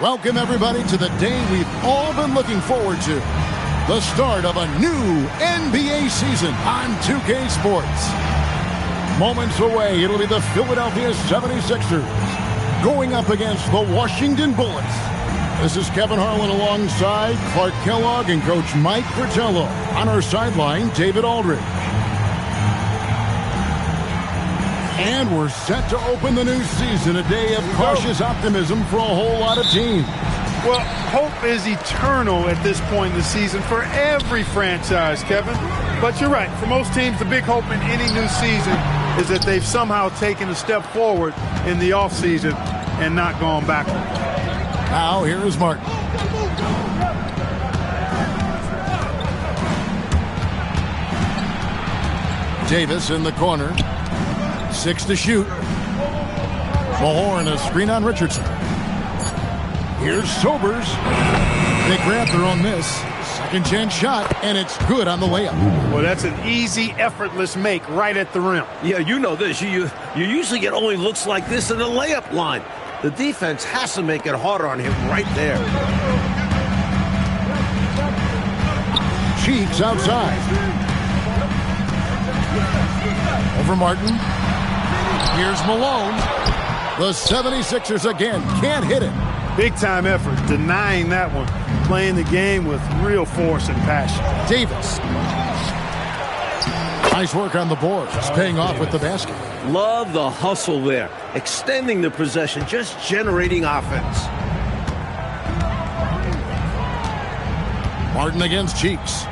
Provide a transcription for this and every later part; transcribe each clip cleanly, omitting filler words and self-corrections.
Welcome, everybody, to the day we've all been looking forward to. The start of a new NBA season on 2K Sports. Moments away, it'll be the Philadelphia 76ers going up against the Washington Bullets. This is Kevin Harlan alongside Clark Kellogg and Coach Mike Fratello. On our sideline, David Aldridge. And we're set to open the new season, a day of cautious optimism for a whole lot of teams. Well, hope is eternal at this point in the season for every franchise, Kevin. But you're right. For most teams, the big hope in any new season is that they've somehow taken a step forward in the offseason and not gone backward. Now, here is Martin. Davis in the corner. 6 to shoot. Mahorn, a screen on Richardson. Here's Sobers. Nick Ranther on this. Second chance shot, and it's good on the layup. Well, that's an easy, effortless make right at the rim. Yeah, you know this. You usually get only looks like this in the layup line. The defense has to make it harder on him right there. Cheeks outside. Over Martin. Here's Malone. The 76ers again can't hit it. Big-time effort, denying that one. Playing the game with real force and passion. Davis. Nice work on the boards. Paying off with the basket. Love the hustle there. Extending the possession, just generating offense. Martin against Cheeks.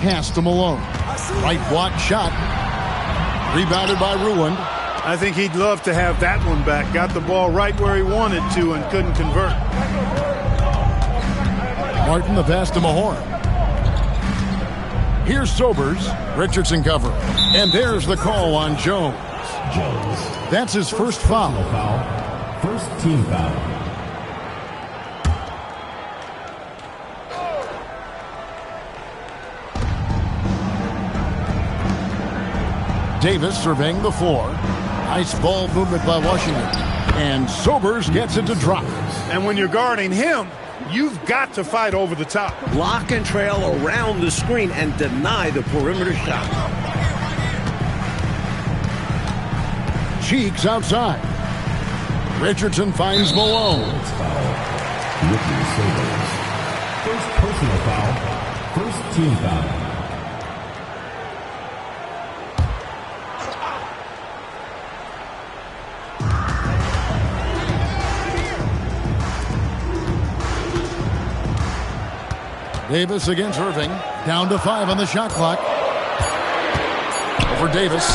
Pass to Malone. Right block shot. Rebounded by Ruland. I think he'd love to have that one back. Got the ball right where he wanted to and couldn't convert. Martin the pass to Mahorn. Here's Sobers. Richardson covering. And there's the call on Jones. That's his first foul. First team foul. Davis surveying the floor. Nice ball movement by Washington. And Sobers gets it to drop. And when you're guarding him, you've got to fight over the top. Block and trail around the screen and deny the perimeter shot. Cheeks outside. Richardson finds Malone. First personal foul. First team foul. Davis against Irving. Down to 5 on the shot clock. Over Davis.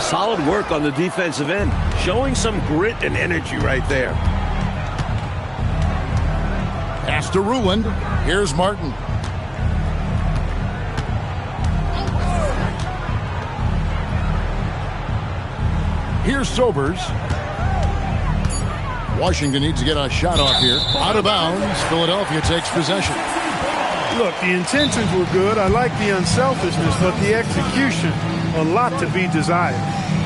Solid work on the defensive end. Showing some grit and energy right there. Pass to Ruland. Here's Martin. Here's Sobers. Washington needs to get a shot off here. Out of bounds. Philadelphia takes possession. Look, the intentions were good. I like the unselfishness, but the execution, a lot to be desired.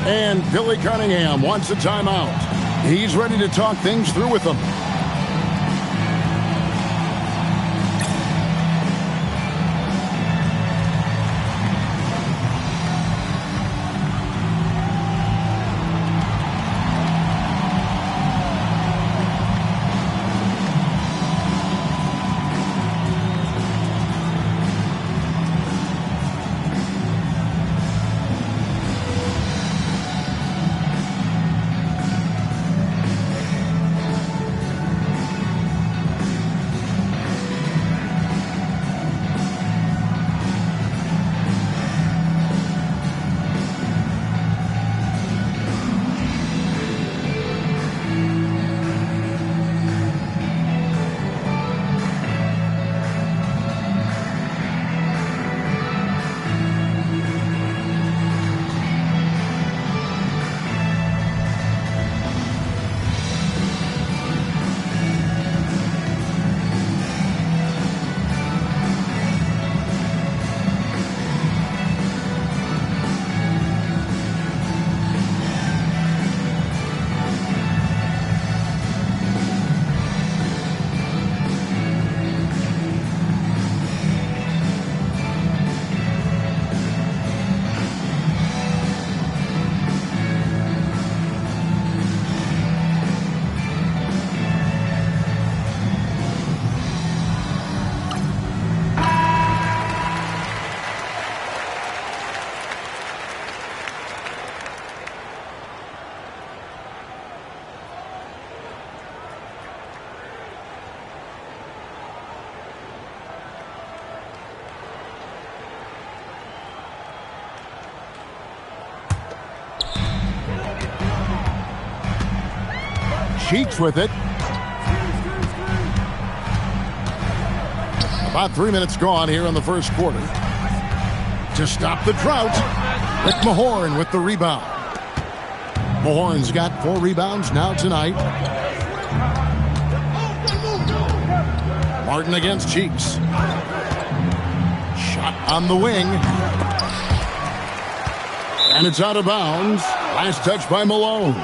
And Billy Cunningham wants a timeout. He's ready to talk things through with them. Cheeks with it. About 3 minutes gone here in the first quarter. To stop the drought, Rick Mahorn with the rebound. Mahorn's got 4 rebounds now tonight. Martin against Cheeks. Shot on the wing. And it's out of bounds. Last touch by Malone.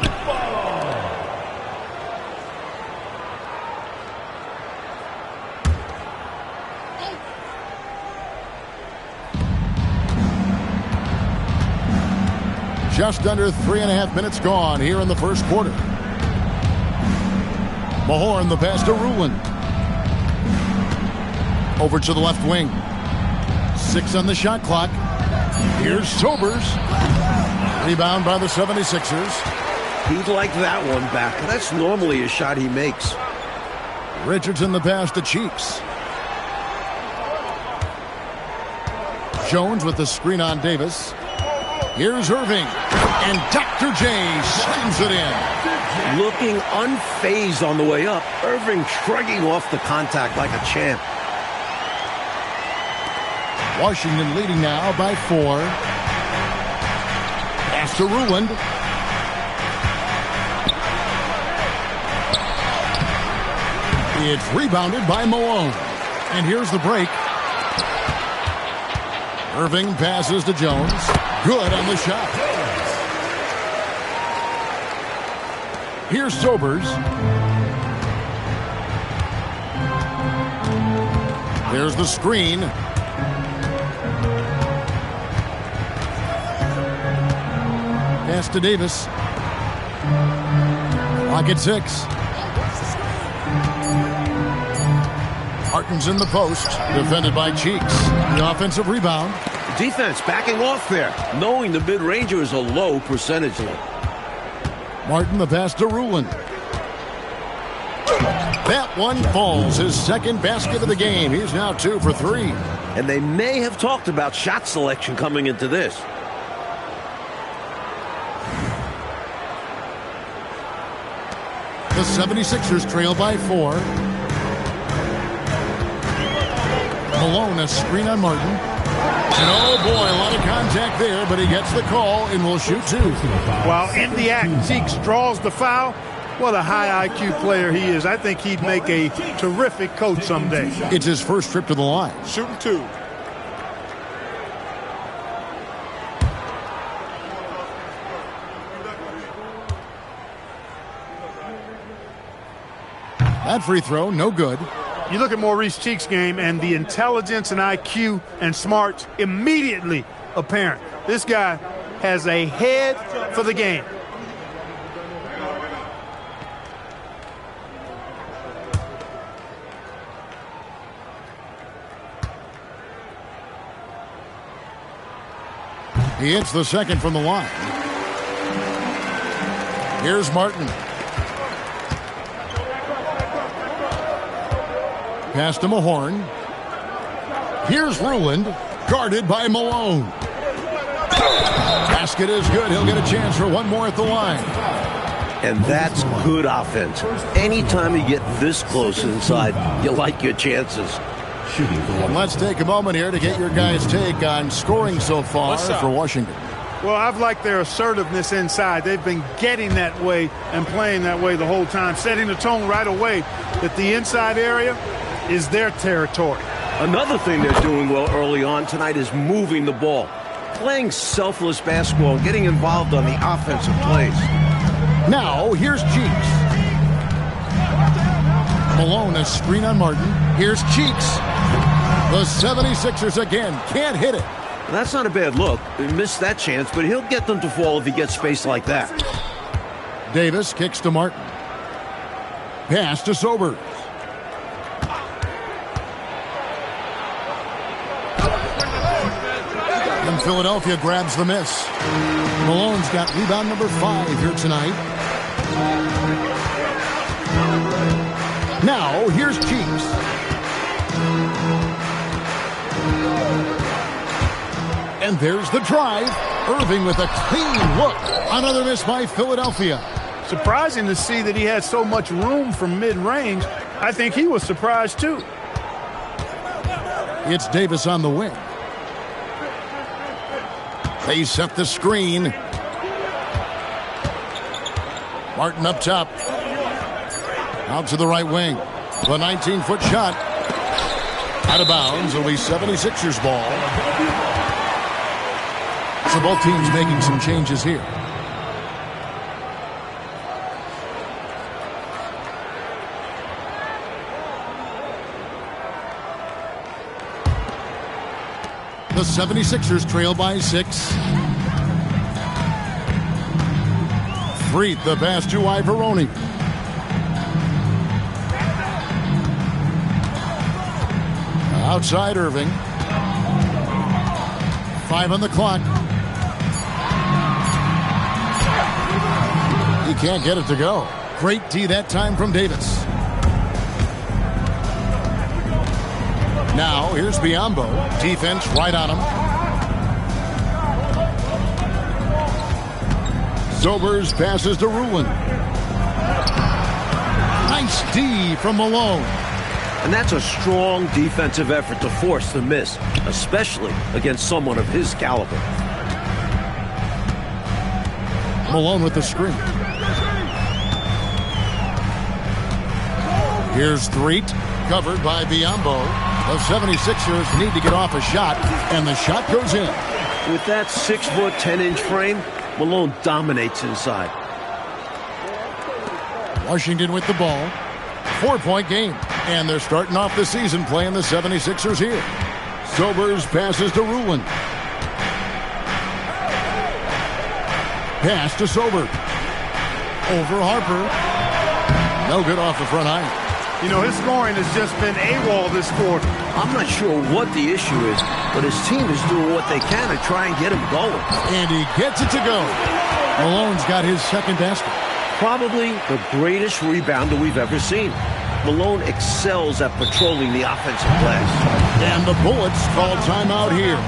Just under 3.5 minutes gone here in the first quarter. Mahorn, the pass to Ruland. Over to the left wing. 6 on the shot clock. Here's Sobers. Rebound by the 76ers. He'd like that one back. That's normally a shot he makes. Richardson the pass to Cheeks. Jones with the screen on Davis. Here's Irving. And Dr. J slams it in. Looking unfazed on the way up. Irving shrugging off the contact like a champ. Washington leading now by 4. Pass to Ruland. It's rebounded by Malone. And here's the break. Irving passes to Jones. Good on the shot. Here's Sobers. There's the screen. Pass to Davis. Clock at 6. Martin's in the post. Defended by Cheeks. The offensive rebound. Defense backing off there, knowing the mid-ranger is a low percentage look. Martin the pass to Ruland. That one falls. His second basket of the game. He's now 2 for 3. And they may have talked about shot selection coming into this. The 76ers trail by 4. Malone, a screen on Martin. And oh boy, a lot of contact there, but he gets the call and will shoot 2. While in the act, Cheeks draws the foul. What a high IQ player he is. I think he'd make a terrific coach someday. It's his first trip to the line. Shooting 2. That free throw, no good. You look at Maurice Cheeks' game, and the intelligence and IQ and smarts immediately apparent. This guy has a head for the game. He hits the second from the line. Here's Martin. Pass to Mahorn. Here's Ruland, guarded by Malone. Basket is good. He'll get a chance for one more at the line. And that's good offense. Anytime you get this close inside, you like your chances. And let's take a moment here to get your guys' take on scoring so far for Washington. Well, I've liked their assertiveness inside. They've been getting that way and playing that way the whole time, setting the tone right away that the inside area is their territory. Another thing they're doing well early on tonight is moving the ball. Playing selfless basketball and getting involved on the offensive plays. Now, here's Cheeks. Malone, a screen on Martin. Here's Cheeks. The 76ers again can't hit it. That's not a bad look. He missed that chance, but he'll get them to fall if he gets space like that. Davis kicks to Martin. Pass to Sobers. And Philadelphia grabs the miss. Malone's got rebound number 5 here tonight. Now, here's Cheeks. And there's the drive. Irving with a clean look. Another miss by Philadelphia. Surprising to see that he had so much room from mid-range. I think he was surprised too. It's Davis on the wing. They set the screen. Martin up top. Out to the right wing. The 19-foot shot. Out of bounds. It'll be 76ers ball. So both teams making some changes here. The 76ers trail by 6. Freeth, the pass to Ivoroni. Outside Irving. 5 on the clock. He can't get it to go. Great D that time from Davis. Now, here's Biyombo. Defense right on him. Sobers passes to Rulin. Nice D from Malone. And that's a strong defensive effort to force the miss, especially against someone of his caliber. Malone with the screen. Here's Threet, covered by Biyombo. The 76ers need to get off a shot, and the shot goes in. With that 6-foot, 10-inch frame, Malone dominates inside. Washington with the ball. 4-point game. And they're starting off the season playing the 76ers here. Sobers passes to Rulin. Pass to Sobers. Over Harper. No good off the front iron. You know, his scoring has just been AWOL this quarter. I'm not sure what the issue is, but his team is doing what they can to try and get him going. And he gets it to go. Malone's got his second basket. Probably the greatest rebounder we've ever seen. Malone excels at patrolling the offensive glass. And the Bullets call timeout here.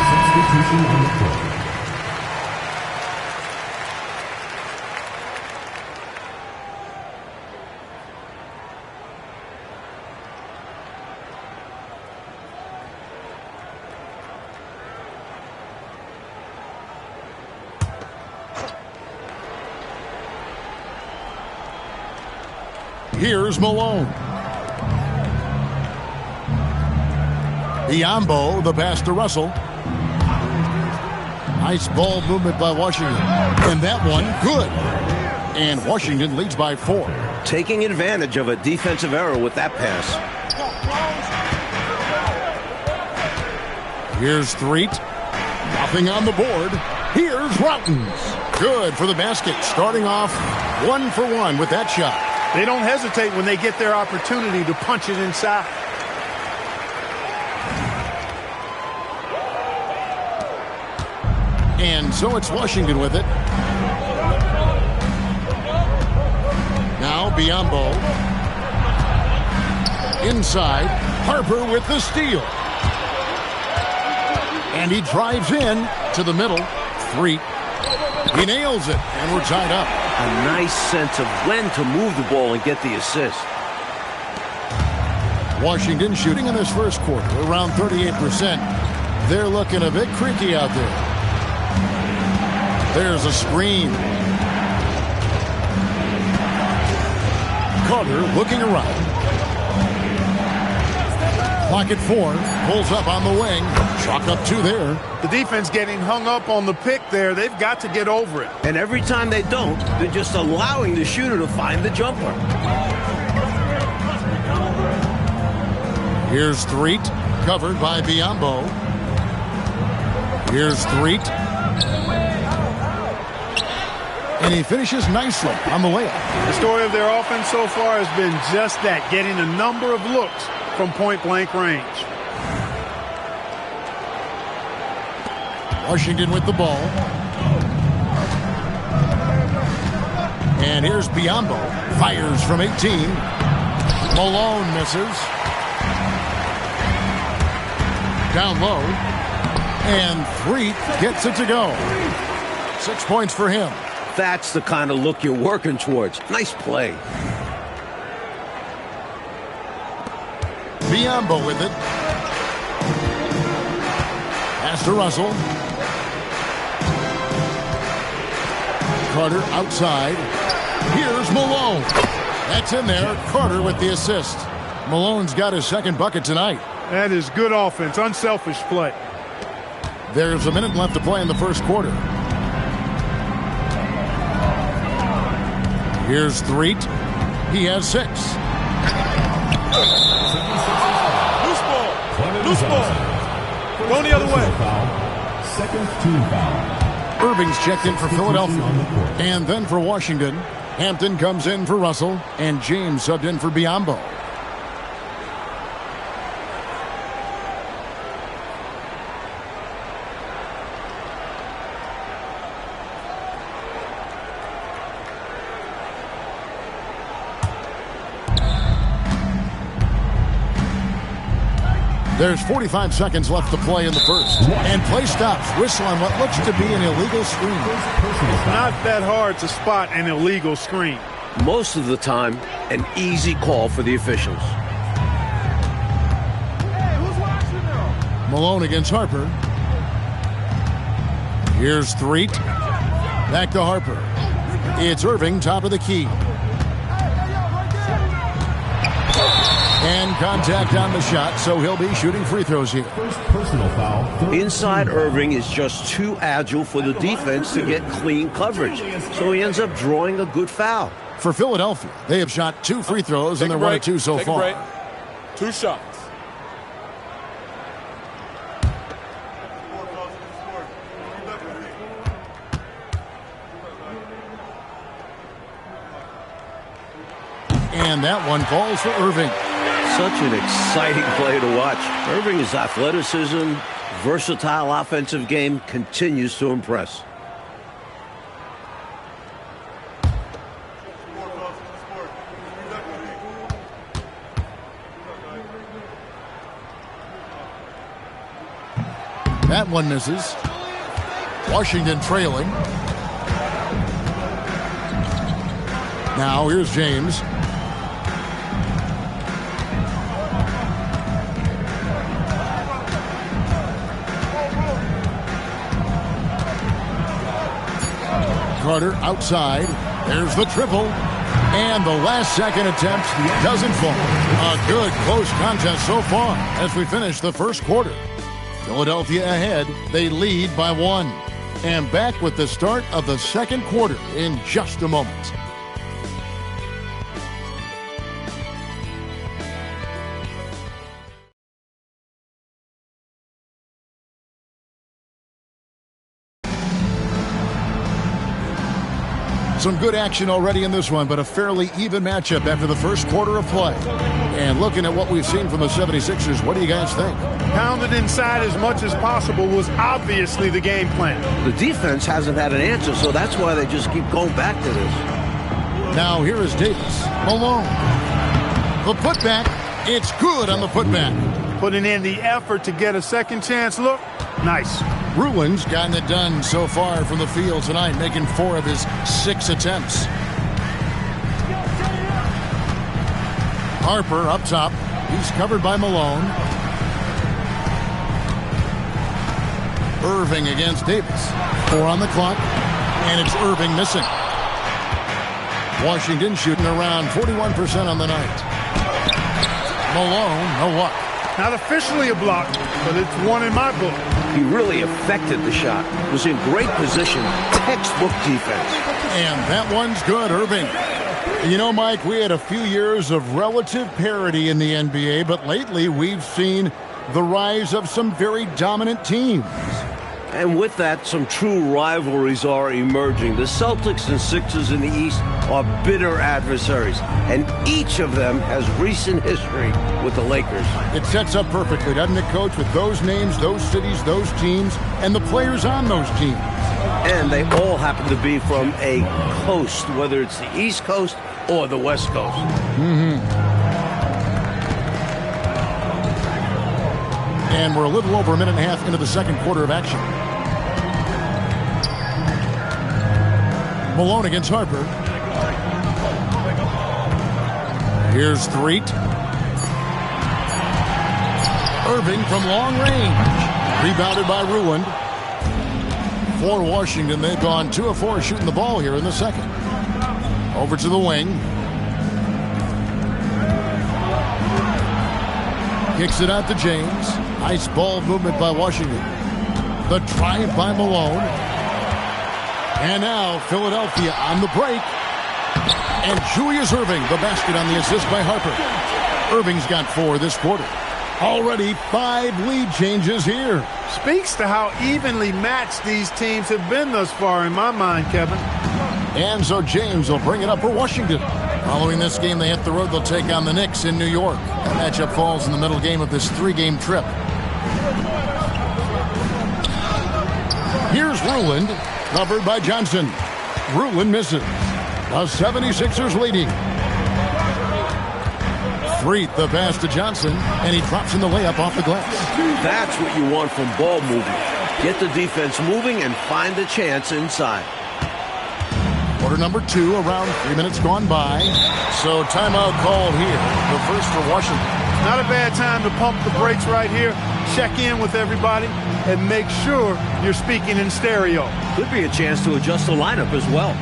Substitution on the court. Here's Malone. Biyombo, the pass to Russell. Nice ball movement by Washington. And that one, good. And Washington leads by 4. Taking advantage of a defensive error with that pass. Here's Threet. Nothing on the board. Here's Routens. Good for the basket. Starting off 1 for 1 with that shot. They don't hesitate when they get their opportunity to punch it inside. And so it's Washington with it. Now Biyombo. Inside, Harper with the steal. And he drives in to the middle. Threet. He nails it, and we're tied up. A nice sense of when to move the ball and get the assist. Washington shooting in this first quarter around 38%. They're looking a bit creaky out there. There's a screen. Carter looking around. Clock at 4. Pulls up on the wing. Chalk up 2 there. The defense getting hung up on the pick there. They've got to get over it. And every time they don't, they're just allowing the shooter to find the jumper. Here's Threet, covered by Biyombo. Here's Threet. And he finishes nicely on the layup. The story of their offense so far has been just that, getting a number of looks from point-blank range. Washington with the ball. And here's Biyombo. Fires from 18. Malone misses. Down low. And Threet gets it to go. 6 points for him. That's the kind of look you're working towards. Nice play. Biyombo with it. Pass to Russell. Carter outside. Here's Malone. That's in there. Carter with the assist. Malone's got his second bucket tonight. That is good offense. Unselfish play. There's a minute left to play in the first quarter. Here's Threet. He has 6. Loose ball. Loose ball. Going the other way. Second team foul. Irving's checked in for Philadelphia. And then for Washington, Hampton comes in for Russell. And James subbed in for Biyombo. There's 45 seconds left to play in the first. And play stops. Whistle on what looks to be an illegal screen. It's not that hard to spot an illegal screen. Most of the time, an easy call for the officials. Malone against Harper. Here's Threet. Back to Harper. It's Irving, top of the key. And contact on the shot, so he'll be shooting free throws here. First personal foul. Inside Irving is just too agile for the defense to get clean coverage. So he ends up drawing a good foul. For Philadelphia, they have shot 2 free throws, and they're 1 of 2 so far. 2 shots. And that one falls for Irving. Such an exciting play to watch. Irving's athleticism, versatile offensive game continues to impress. That one misses. Washington trailing. Now here's James. Carter outside. There's the triple. And the last second attempt doesn't fall. A good close contest so far as we finish the first quarter. Philadelphia ahead. They lead by 1. And back with the start of the second quarter in just a moment. Some good action already in this one, but a fairly even matchup after the first quarter of play. And looking at what we've seen from the 76ers, what do you guys think? Pounded inside as much as possible was obviously the game plan. The defense hasn't had an answer, so that's why they just keep going back to this. Now here is Davis. Malone. The putback. It's good on the putback. Putting in the effort to get a second chance look. Nice. Ruin's gotten it done so far from the field tonight, making 4 of his 6 attempts. Harper up top. He's covered by Malone. Irving against Davis. 4 on the clock, and it's Irving missing. Washington shooting around 41% on the night. Malone, no luck. Not officially a block, but it's one in my book. He really affected the shot. Was in great position. Textbook defense. And that one's good, Irving. You know, Mike, we had a few years of relative parity in the NBA, but lately we've seen the rise of some very dominant teams. And with that, some true rivalries are emerging. The Celtics and Sixers in the East are bitter adversaries, and each of them has recent history with the Lakers. It sets up perfectly, doesn't it, Coach, with those names, those cities, those teams, and the players on those teams. And they all happen to be from a coast, whether it's the East Coast or the West Coast. And we're a little over a minute and a half into the second quarter of action. Malone against Harper. Here's Threet. Irving from long range. Rebounded by Ruin. For Washington, they've gone 2 of 4 shooting the ball here in the second. Over to the wing. Kicks it out to James. Nice ball movement by Washington. The drive by Malone. And now Philadelphia on the break. And Julius Irving, the basket on the assist by Harper. Irving's got 4 this quarter. Already 5 lead changes here. Speaks to how evenly matched these teams have been thus far in my mind, Kevin. And so James will bring it up for Washington. Following this game, they hit the road. They'll take on the Knicks in New York. That matchup falls in the middle game of this 3-game trip. Here's Ruland, covered by Johnson. Ruland misses. The 76ers leading. Threet the pass to Johnson, and he drops in the layup off the glass. That's what you want from ball movement. Get the defense moving and find a chance inside. Quarter number 2, around 3 minutes gone by. So timeout called here. The first for Washington. Not a bad time to pump the brakes right here. Check in with everybody and make sure you're speaking in stereo. Could be a chance to adjust the lineup as well.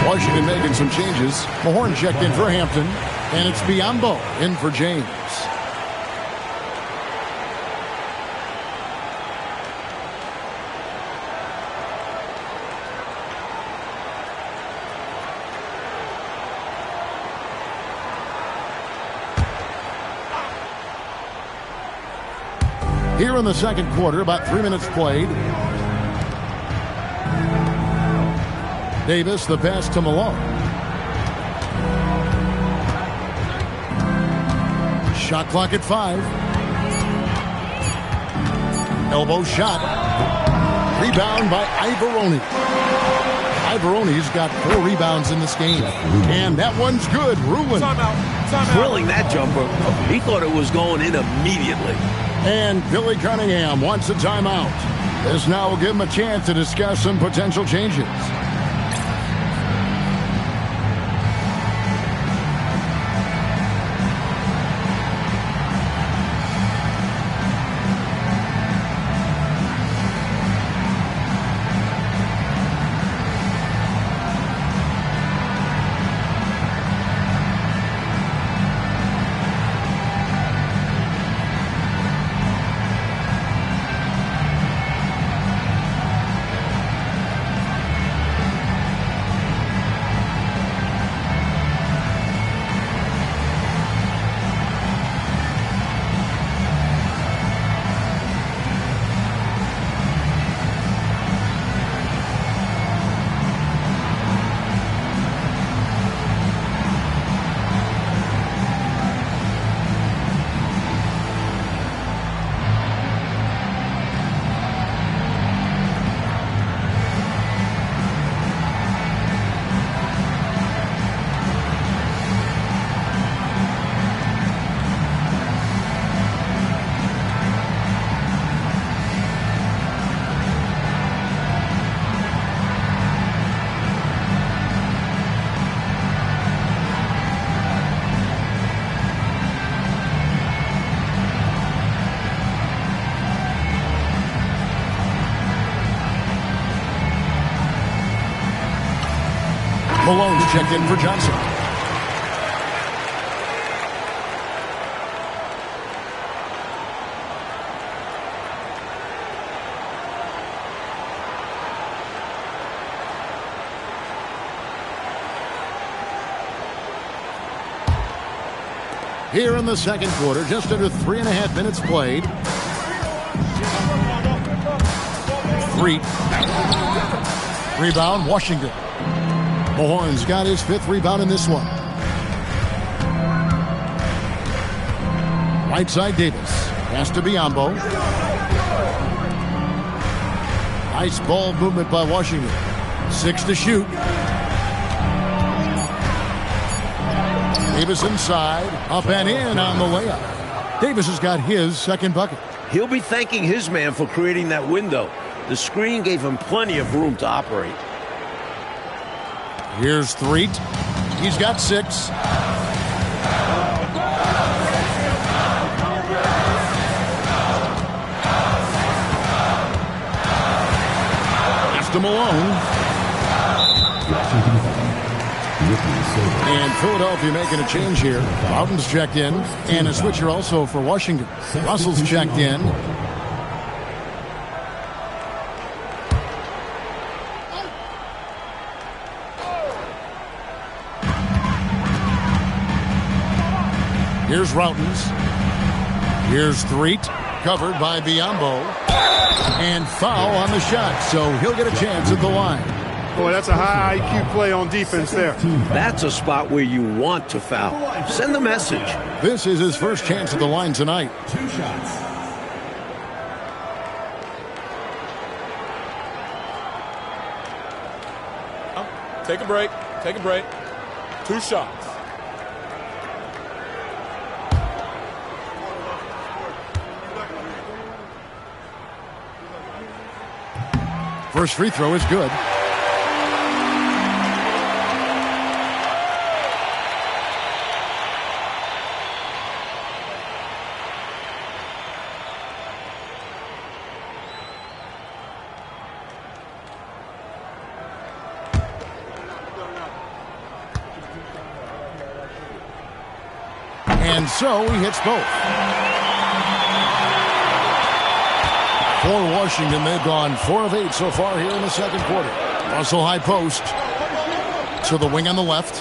Washington making some changes. Mahorn checked in for Hampton, and it's Biyombo in for James. Here in the second quarter, about 3 minutes played. Davis, the pass to Malone. Shot clock at 5. Elbow shot. Rebound by Ivoroni. Ivoroni's got 4 rebounds in this game. And that one's good. Rulin. Drilling that jumper. He thought it was going in immediately. And Billy Cunningham wants a timeout. This now will give him a chance to discuss some potential changes. Malone's checked in for Johnson. Here in the second quarter, just under 3.5 minutes played. 3. Rebound, Washington. Mahorn's got his 5th rebound in this one. Right side, Davis. Pass to Biyombo. Nice ball movement by Washington. 6 to shoot. Davis inside. Up and in on the layup. Davis has got his second bucket. He'll be thanking his man for creating that window. The screen gave him plenty of room to operate. Here's Threet. He's got 6. Pass to Malone. And Philadelphia making a change here. Bowden's checked in. And a switcher also for Washington. Russell's checked in. Here's Routens. Here's Threet, covered by Biyombo. And foul on the shot, so he'll get a chance at the line. Boy, that's a high IQ play on defense there. That's a spot where you want to foul. Send the message. This is his first chance at the line tonight. 2 shots. Take a break. Take a break. 2 shots. First free throw is good. And so he hits both. For Washington, they've gone 4 of 8 so far here in the second quarter. Russell high post to the wing on the left.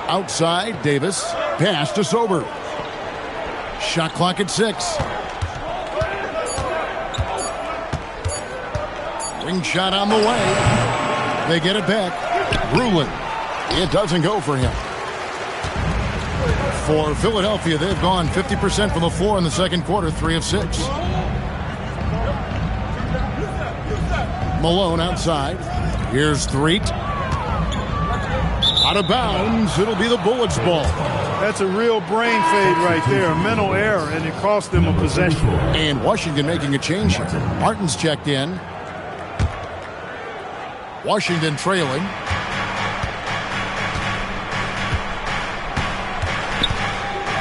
Outside, Davis. Pass to Sober. Shot clock at 6. Ring shot on the way. They get it back. Rulin. It doesn't go for him. For Philadelphia, they've gone 50% from the floor in the second quarter, 3 of 6. Malone outside. Here's Threet. Out of bounds. It'll be the Bullets' ball. That's a real brain fade right there. A mental error, and it cost them a possession. And Washington making a change here. Martin's checked in. Washington trailing.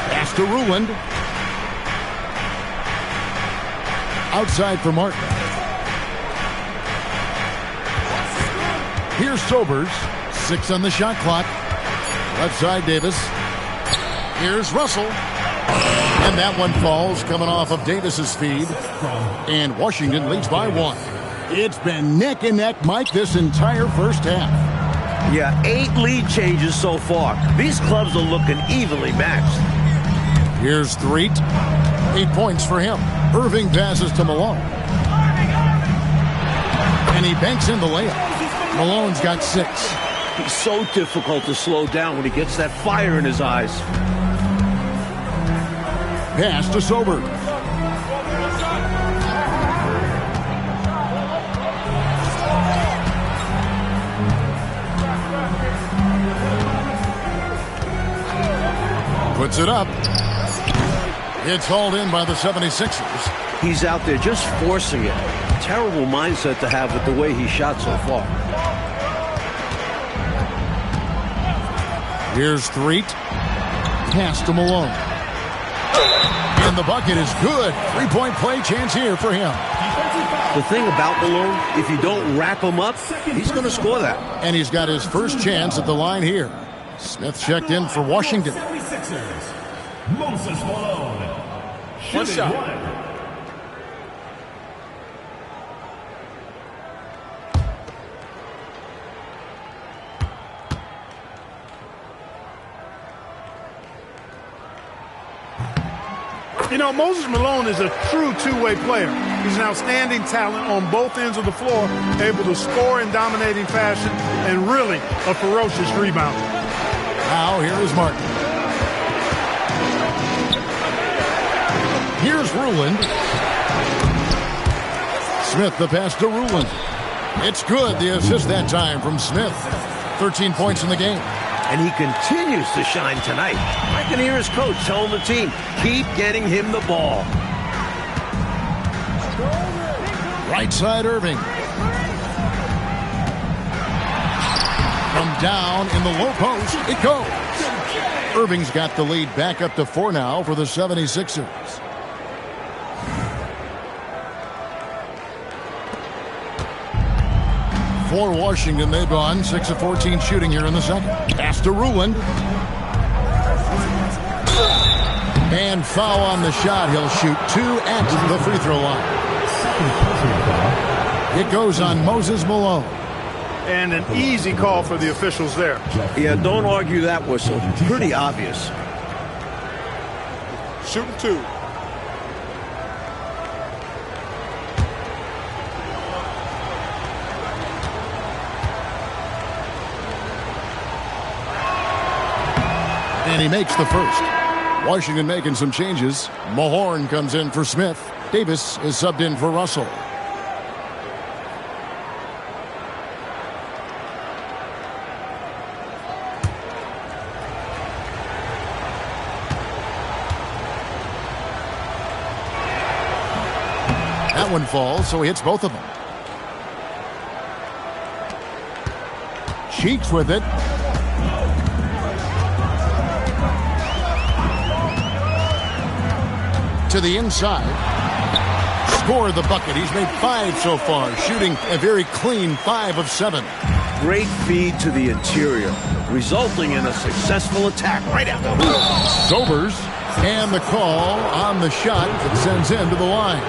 Pass to Ruland. Outside for Martin. Here's Sobers. 6 on the shot clock. Left side, Davis. Here's Russell. And that one falls, coming off of Davis's feed. And Washington leads by 1. It's been neck and neck, Mike, this entire first half. Yeah, 8 lead changes so far. These clubs are looking evenly matched. Here's Threet. 8 points for him. Irving passes to Malone. And he banks in the layup. Malone's got 6. He's so difficult to slow down when he gets that fire in his eyes. Pass to Sobers. Puts it up. It's hauled in by the 76ers. He's out there just forcing it. Terrible mindset to have with the way he shot so far. Here's Threet. Pass to Malone. And the bucket is good. 3-point play chance here for him. The thing about Malone, if you don't wrap him up, he's going to score that. And he's got his first chance at the line here. Smith checked in for Washington. Moses Malone. One shot. You know, Moses Malone is a true two-way player. He's an outstanding talent on both ends of the floor, able to score in dominating fashion, and really a ferocious rebounder. Now, here is Martin. Here's Ruland. Smith, the pass to Ruland. It's good. The assist that time from Smith. 13 points in the game. And he continues to shine tonight. I can hear his coach telling the team, keep getting him the ball. Right side, Irving. From down in the low post, it goes. Irving's got the lead back up to 4 now for the 76ers. For Washington, they've gone 6 of 14 shooting here in the second. Pass to Ruland. And foul on the shot. He'll shoot 2 at the free throw line. It goes on Moses Malone. And an easy call for the officials there. Yeah, don't argue that whistle. Pretty obvious. Shooting 2. And he makes the first. Washington making some changes. Mahorn comes in for Smith. Davis is subbed in for Russell. That one falls, so he hits both of them. Cheeks with it. To the inside. Scored the bucket. He's made 5 so far, shooting a very clean 5 of 7. Great feed to the interior, resulting in a successful attack right after. Sobers, and the call on the shot that sends him to the line.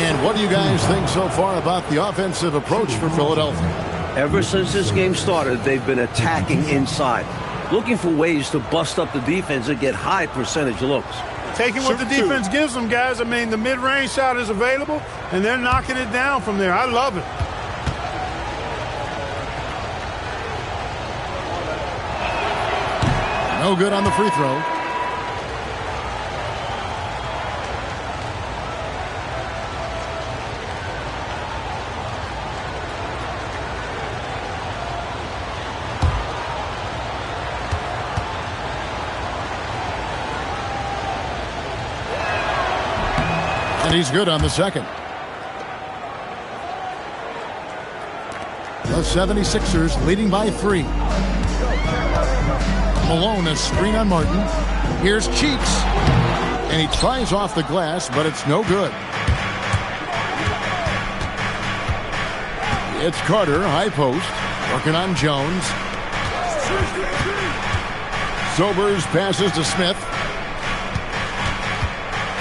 And what do you guys think so far about the offensive approach for Philadelphia? Ever since this game started, they've been attacking inside. looking for ways to bust up the defense and get high percentage looks. Taking what the defense gives them, guys. I mean, the mid-range shot is available, and they're knocking it down from there. I love it. No good on the free throw. And he's good on the second. The 76ers leading by 3. Malone, a screen on Martin. Here's Cheeks. And he tries off the glass, but it's no good. It's Carter, high post. Working on Jones. Sobers passes to Smith.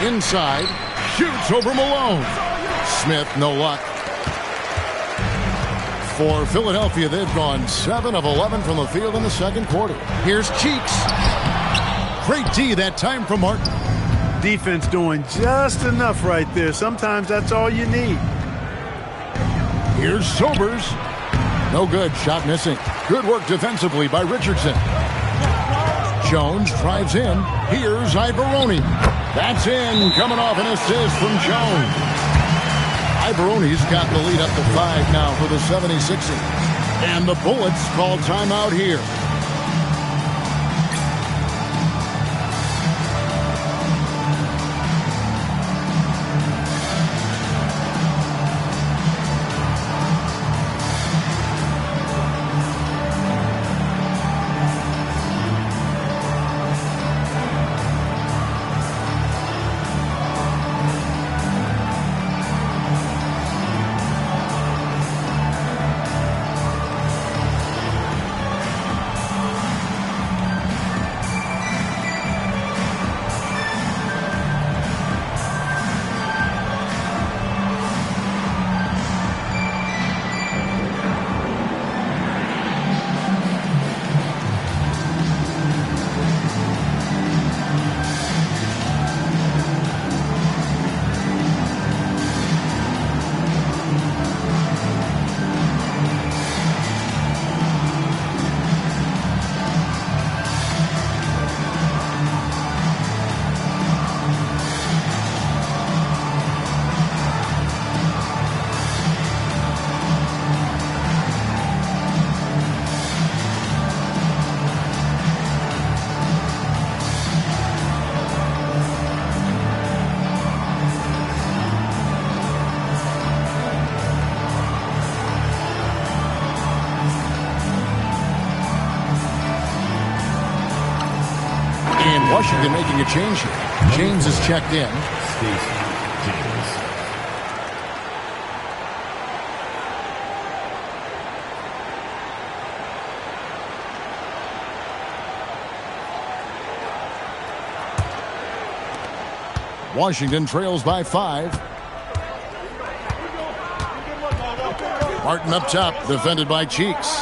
Inside. Shoots over Malone. Smith, no luck. For Philadelphia, they've gone 7 of 11 from the field in the second quarter. Here's Cheeks. Great D that time from Martin. Defense doing just enough right there. Sometimes that's all you need. Here's Sobers. No good. Shot missing. Good work defensively by Richardson. Jones drives in. Here's Ibaroni. That's in. Coming off an assist from Jones. Ibaroni's got the lead up to 5 now for the 76ers. And the Bullets call timeout here. Washington making a change here. James is checked in. Washington trails by 5. Martin up top, defended by Cheeks.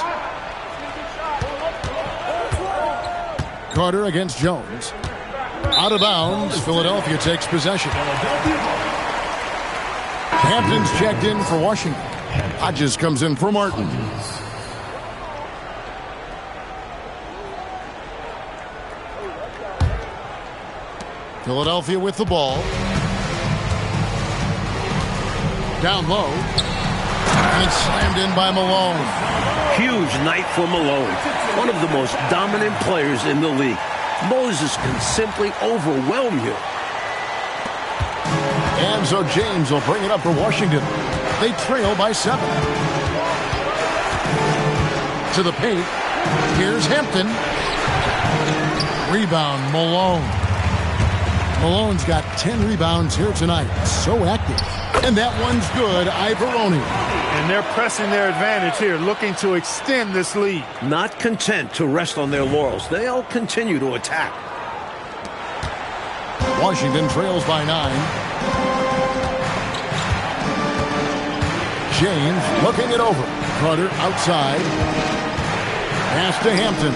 Carter against Jones. Out of bounds. Philadelphia takes possession. Hampton's checked in for Washington. Hodges comes in for Martin. Philadelphia with the ball. Down low. And it's slammed in by Malone. Huge night for Malone. One of the most dominant players in the league. Moses can simply overwhelm you. And so James will bring it up for Washington. They trail by 7. To the paint. Here's Hampton. Rebound, Malone. Malone's got 10 rebounds here tonight. So active. And that one's good. Ibaroni. And they're pressing their advantage here, looking to extend this lead. Not content to rest on their laurels. They'll continue to attack. Washington trails by 9. James looking it over. Carter outside. Pass to Hampton.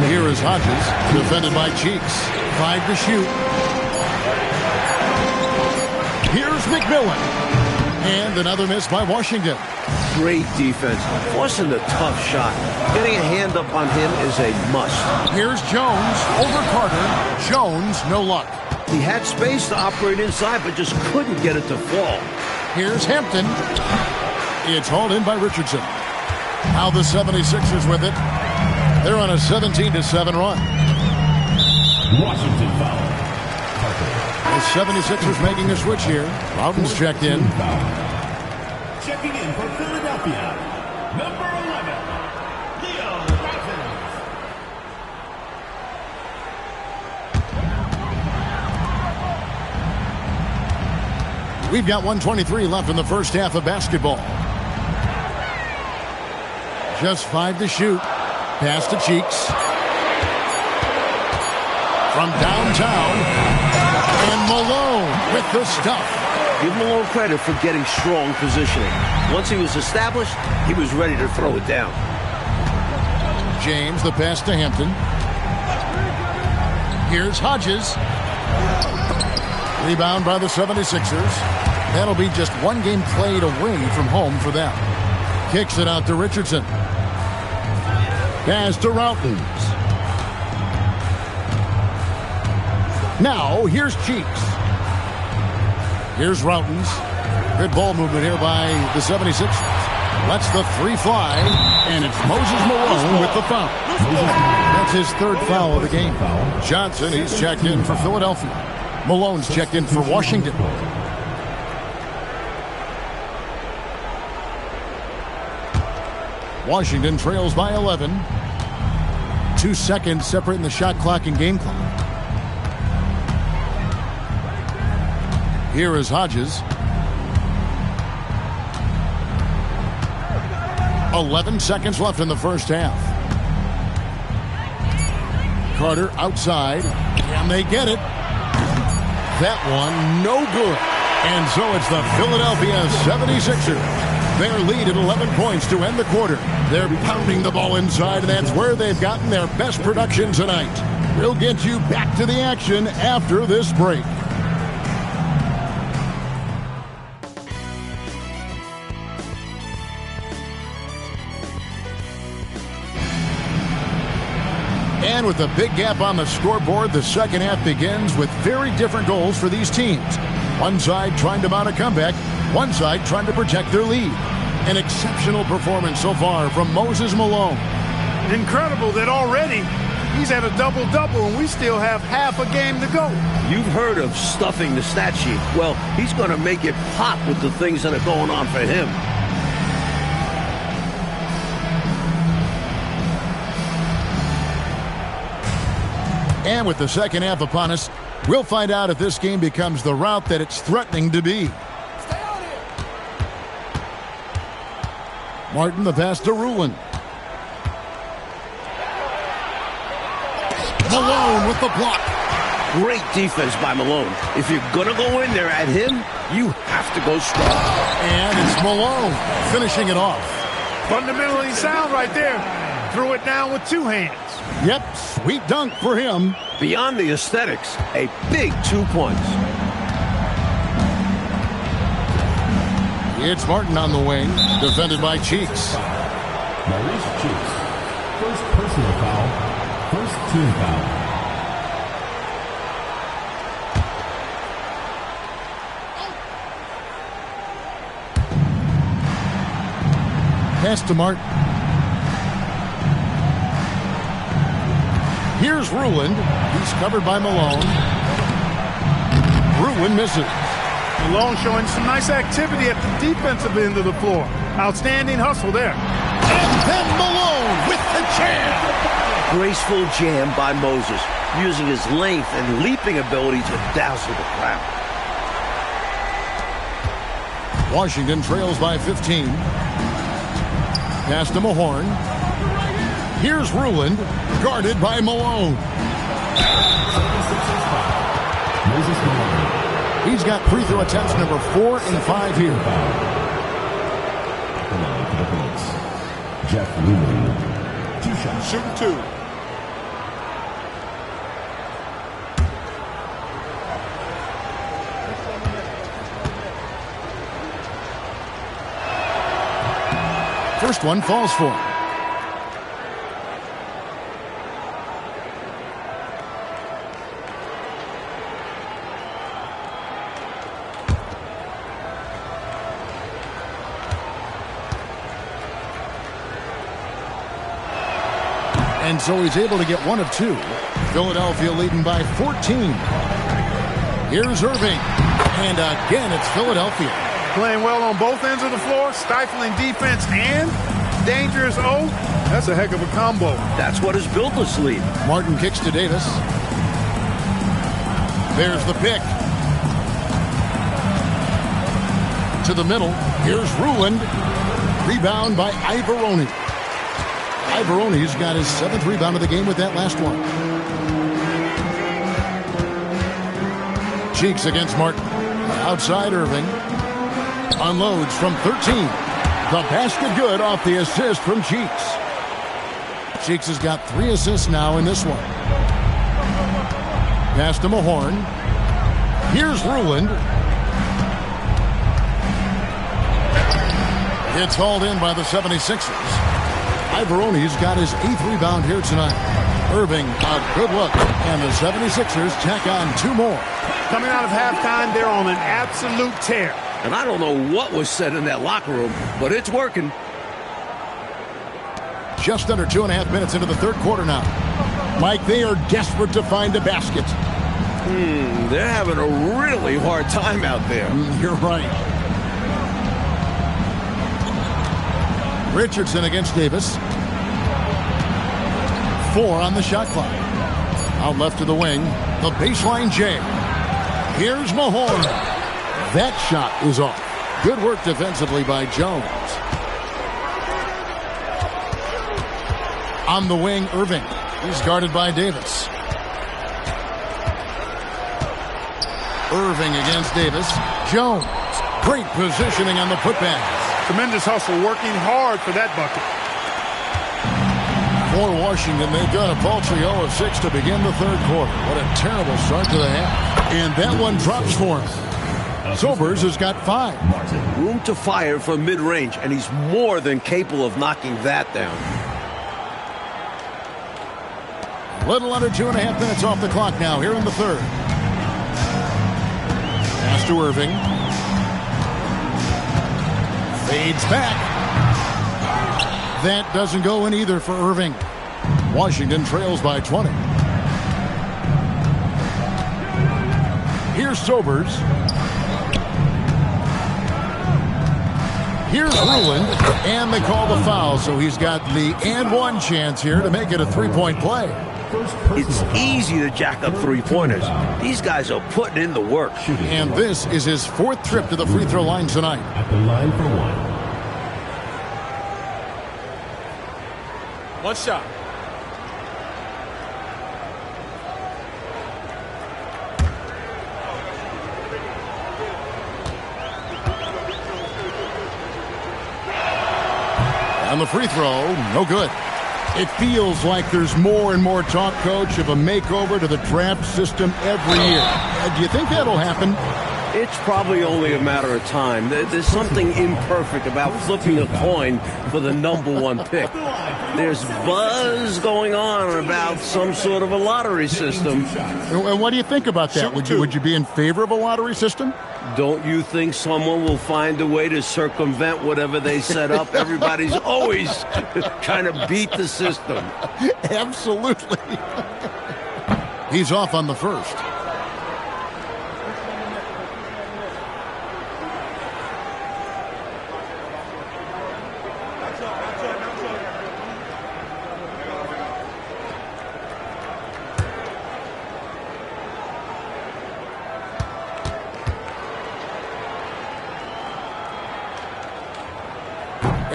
Here is Hodges, defended by Cheeks. 5 to shoot. Here's McMillan. And another miss by Washington. Great defense. Forcing a tough shot. Getting a hand up on him is a must. Here's Jones over Carter. Jones, no luck. He had space to operate inside, but just couldn't get it to fall. Here's Hampton. It's hauled in by Richardson. Now the 76ers with it. They're on a 17-7 run. Washington foul. The 76ers making a switch here. Routen's checked in. Checking in for Philadelphia, number 11, Leo Routens. We've got 1:23 left in the first half of basketball. Just 5 to shoot. Pass to Cheeks. From downtown. And Malone with the stuff. Give Malone credit for getting strong positioning. Once he was established, he was ready to throw it down. James, the pass to Hampton. Here's Hodges. Rebound by the 76ers. That'll be just one game played away from home for them. Kicks it out to Richardson. Pass to Routens. Now, here's Cheeks. Here's Routens. Good ball movement here by the 76ers. Lets the 3 fly, and it's Moses Malone with the foul. That's his 3rd foul of the game. Johnson, he's checked in for Philadelphia. Malone's checked in for Washington. Washington trails by 11. 2 seconds separating the shot clock and game clock. Here is Hodges. 11 seconds left in the first half. Carter outside. Can they get it? That one, no good. And so it's the Philadelphia 76ers. Their lead at 11 points to end the quarter. They're pounding the ball inside, and that's where they've gotten their best production tonight. We'll get you back to the action after this break. And with a big gap on the scoreboard, the second half begins with very different goals for these teams. One side trying to mount a comeback, one side trying to protect their lead. An exceptional performance so far from Moses Malone. Incredible that already he's at a double-double and we still have half a game to go. You've heard of stuffing the stat sheet. Well, he's going to make it pop with the things that are going on for him. And with the second half upon us, we'll find out if this game becomes the rout that it's threatening to be. Martin, the pass to Rulin. Malone with the block. Great defense by Malone. If you're going to go in there at him, you have to go strong. And it's Malone finishing it off. Fundamentally sound right there. Threw it down with 2 hands. Yep, sweet dunk for him. Beyond the aesthetics, a big 2 points. It's Martin on the wing, defended by Cheeks. Maurice Cheeks. First personal foul. First team foul. Pass to Martin. Here's Rulin. He's covered by Malone. Rulin misses. Malone showing some nice activity at the defensive end of the floor. Outstanding hustle there. And then Malone with the jam. Graceful jam by Moses, using his length and leaping ability to dazzle the crowd. Washington trails by 15. Pass to Mahorn. Here's Rulin, guarded by Malone. Moses Malone. He's got free throw attempts number 4 and 5 here. Jeff Lumen. 2 shots. Shooting 2. first one falls for him. And so he's able to get one of two. Philadelphia leading by 14. Here's Irving. And again, it's Philadelphia. Playing well on both ends of the floor, stifling defense and dangerous O. That's a heck of a combo. That's what has built this lead. Martin kicks to Davis. There's the pick. To the middle. Here's Ruland. Rebound by Ivoroni. Ivoroni's got his 7th rebound of the game with that last one. Cheeks against Martin. Outside Irving. Unloads from 13. The basket good off the assist from Cheeks. Cheeks has got 3 assists now in this one. Pass to Mahorn. Here's Ruland. It's hauled in by the 76ers. Ivoroni's got his 8th rebound here tonight. Irving, a good look. And the 76ers tack on 2 more. Coming out of halftime, they're on an absolute tear. And I don't know what was said in that locker room, but it's working. Just under 2.5 minutes into the third quarter now. Mike, they are desperate to find a basket. They're having a really hard time out there. You're right. Richardson against Davis. 4 on the shot clock. Out left to the wing. The baseline J. Here's Mahorn. That shot is off. Good work defensively by Jones. On the wing, Irving. He's guarded by Davis. Irving against Davis. Jones. Great positioning on the putback. Tremendous hustle, working hard for that bucket. For Washington, they've got a paltry 0 of 6 to begin the third quarter. What a terrible start to the half. And that one drops for him. Sobers has got 5. Room to fire from mid-range, and he's more than capable of knocking that down. Little under 2.5 minutes off the clock now here in the third. Pass to Irving. Fades back. That doesn't go in either for Irving. Washington trails by 20. Here's Sobers. Here's Ruland. And they call the foul, so he's got the and one chance here to make it a 3-point play. It's easy to jack up 3-pointers. These guys are putting in the work. And this is his 4th trip to the free throw line tonight. At the line for 1. One shot. On the free throw, no good. It feels like there's more and more talk, Coach, of a makeover to the draft system every year. Do you think that'll happen? It's probably only a matter of time. There's something imperfect about flipping a coin for the #1 pick. There's buzz going on about some sort of a lottery system. And what do you think about that? Would you be in favor of a lottery system? Don't you think someone will find a way to circumvent whatever they set up? Everybody's always trying to beat the system. Absolutely. He's off on the first.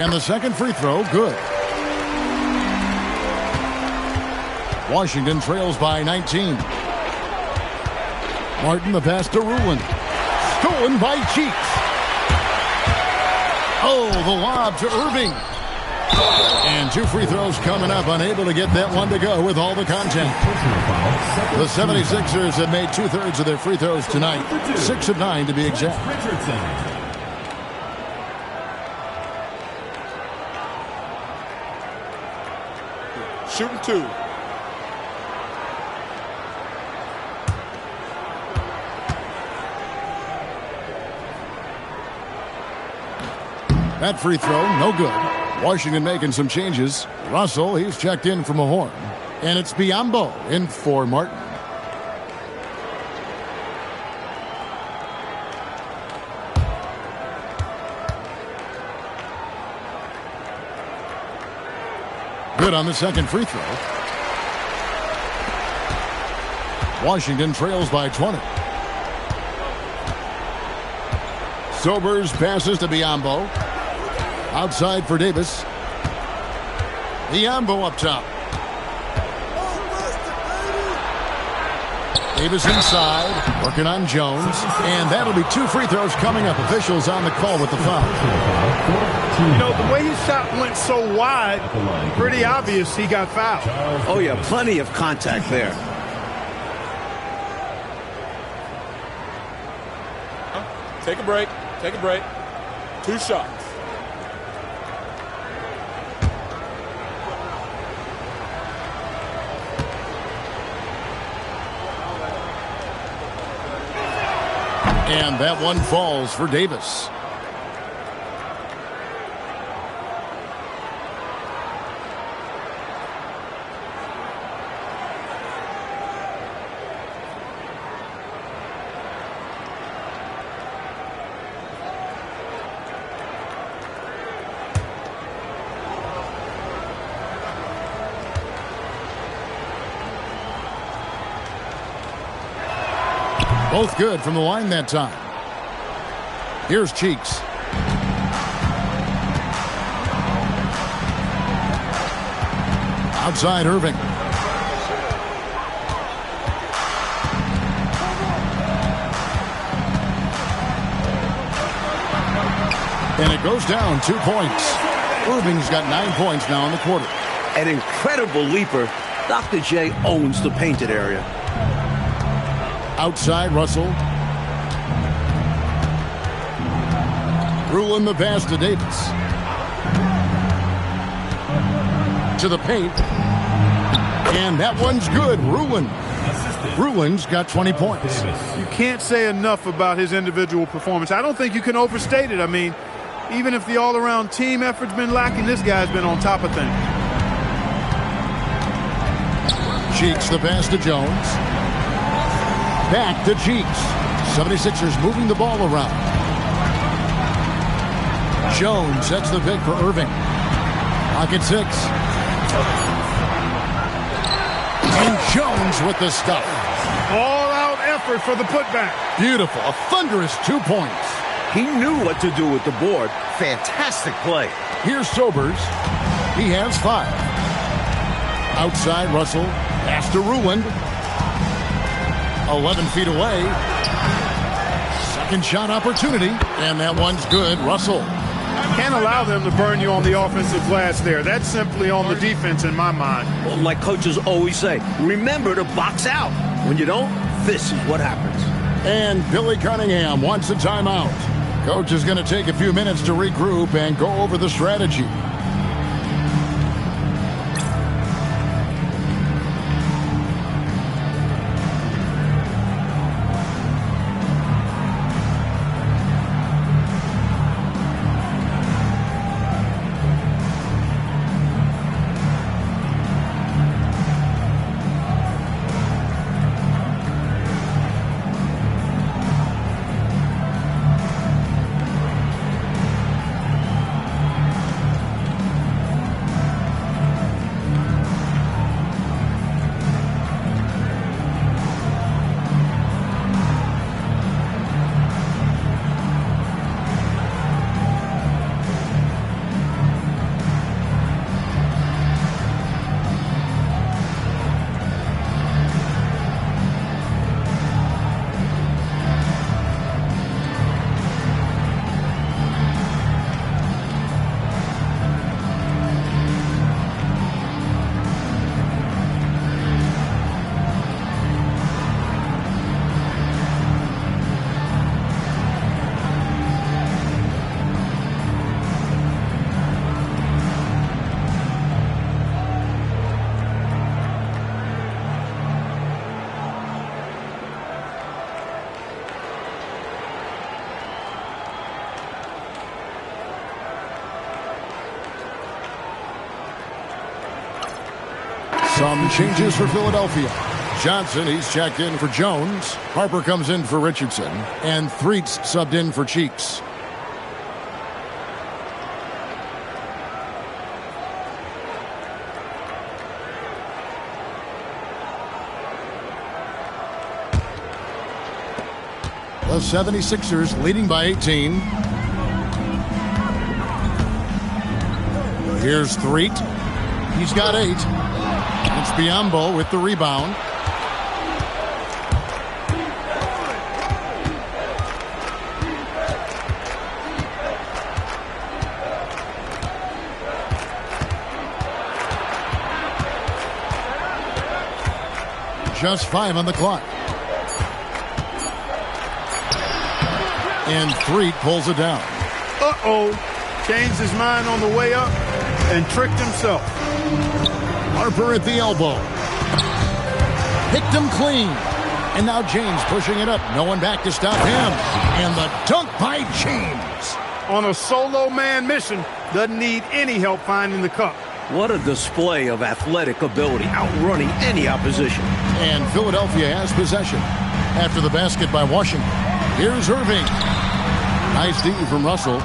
And the second free throw, good. Washington trails by 19. Martin, the pass to Ruland. Stolen by Cheeks. Oh, the lob to Irving. And 2 free throws coming up, unable to get that one to go with all the contact. The 76ers have made 2/3 of their free throws tonight. 6 of 9 to be exact. shooting 2. That free throw, no good. Washington making some changes. Russell, he's checked in from a horn. And it's Biyombo in for Martin. Good on the second free throw. Washington trails by 20. Sobers passes to Biyombo. Outside for Davis. Biyombo up top. Davis inside, working on Jones. And that'll be 2 free throws coming up. Officials on the call with the foul. You know, the way his shot went so wide, pretty obvious he got fouled. Oh, yeah, plenty of contact there. Take a break. Take a break. 2 shots. And that one falls for Davis. Both good from the line that time. Here's Cheeks. Outside Irving. And it goes down 2 points. Irving's got 9 points now in the quarter. An incredible leaper. Dr. J owns the painted area. Outside Russell. Ruling the pass to Davis. To the paint. And that one's good. Rulin's got 20 points. You can't say enough about his individual performance. I don't think you can overstate it. I mean, even if the all-around team effort's been lacking, this guy's been on top of things. Cheeks the pass to Jones. Back to Cheeks. 76ers moving the ball around. Jones sets the pick for Irving. Pocket 6. And Jones with the stuff. All-out effort for the putback. Beautiful. A thunderous 2 points. He knew what to do with the board. Fantastic play. Here's Sobers. He has 5. Outside Russell. Pass to Ruland. 11 feet away. Second shot opportunity. And that one's good. Russell. Can't allow them to burn you on the offensive glass there. That's simply on the defense in my mind. Well, like coaches always say, remember to box out. When you don't, this is what happens. And Billy Cunningham wants a timeout. Coach is going to take a few minutes to regroup and go over the strategy. Some changes for Philadelphia. Johnson, he's checked in for Jones. Harper comes in for Richardson. And Threets subbed in for Cheeks. The 76ers leading by 18. Here's Threet. He's got 8. It's Biyombo with the rebound. Just 5 on the clock. And Threet pulls it down. Uh-oh. Changed his mind on the way up and tricked himself. Harper at the elbow. Picked him clean. And now James pushing it up. No one back to stop him. And the dunk by James. On a solo man mission. Doesn't need any help finding the cup. What a display of athletic ability, outrunning any opposition. And Philadelphia has possession. After the basket by Washington. Here's Irving. Nice D from Russell.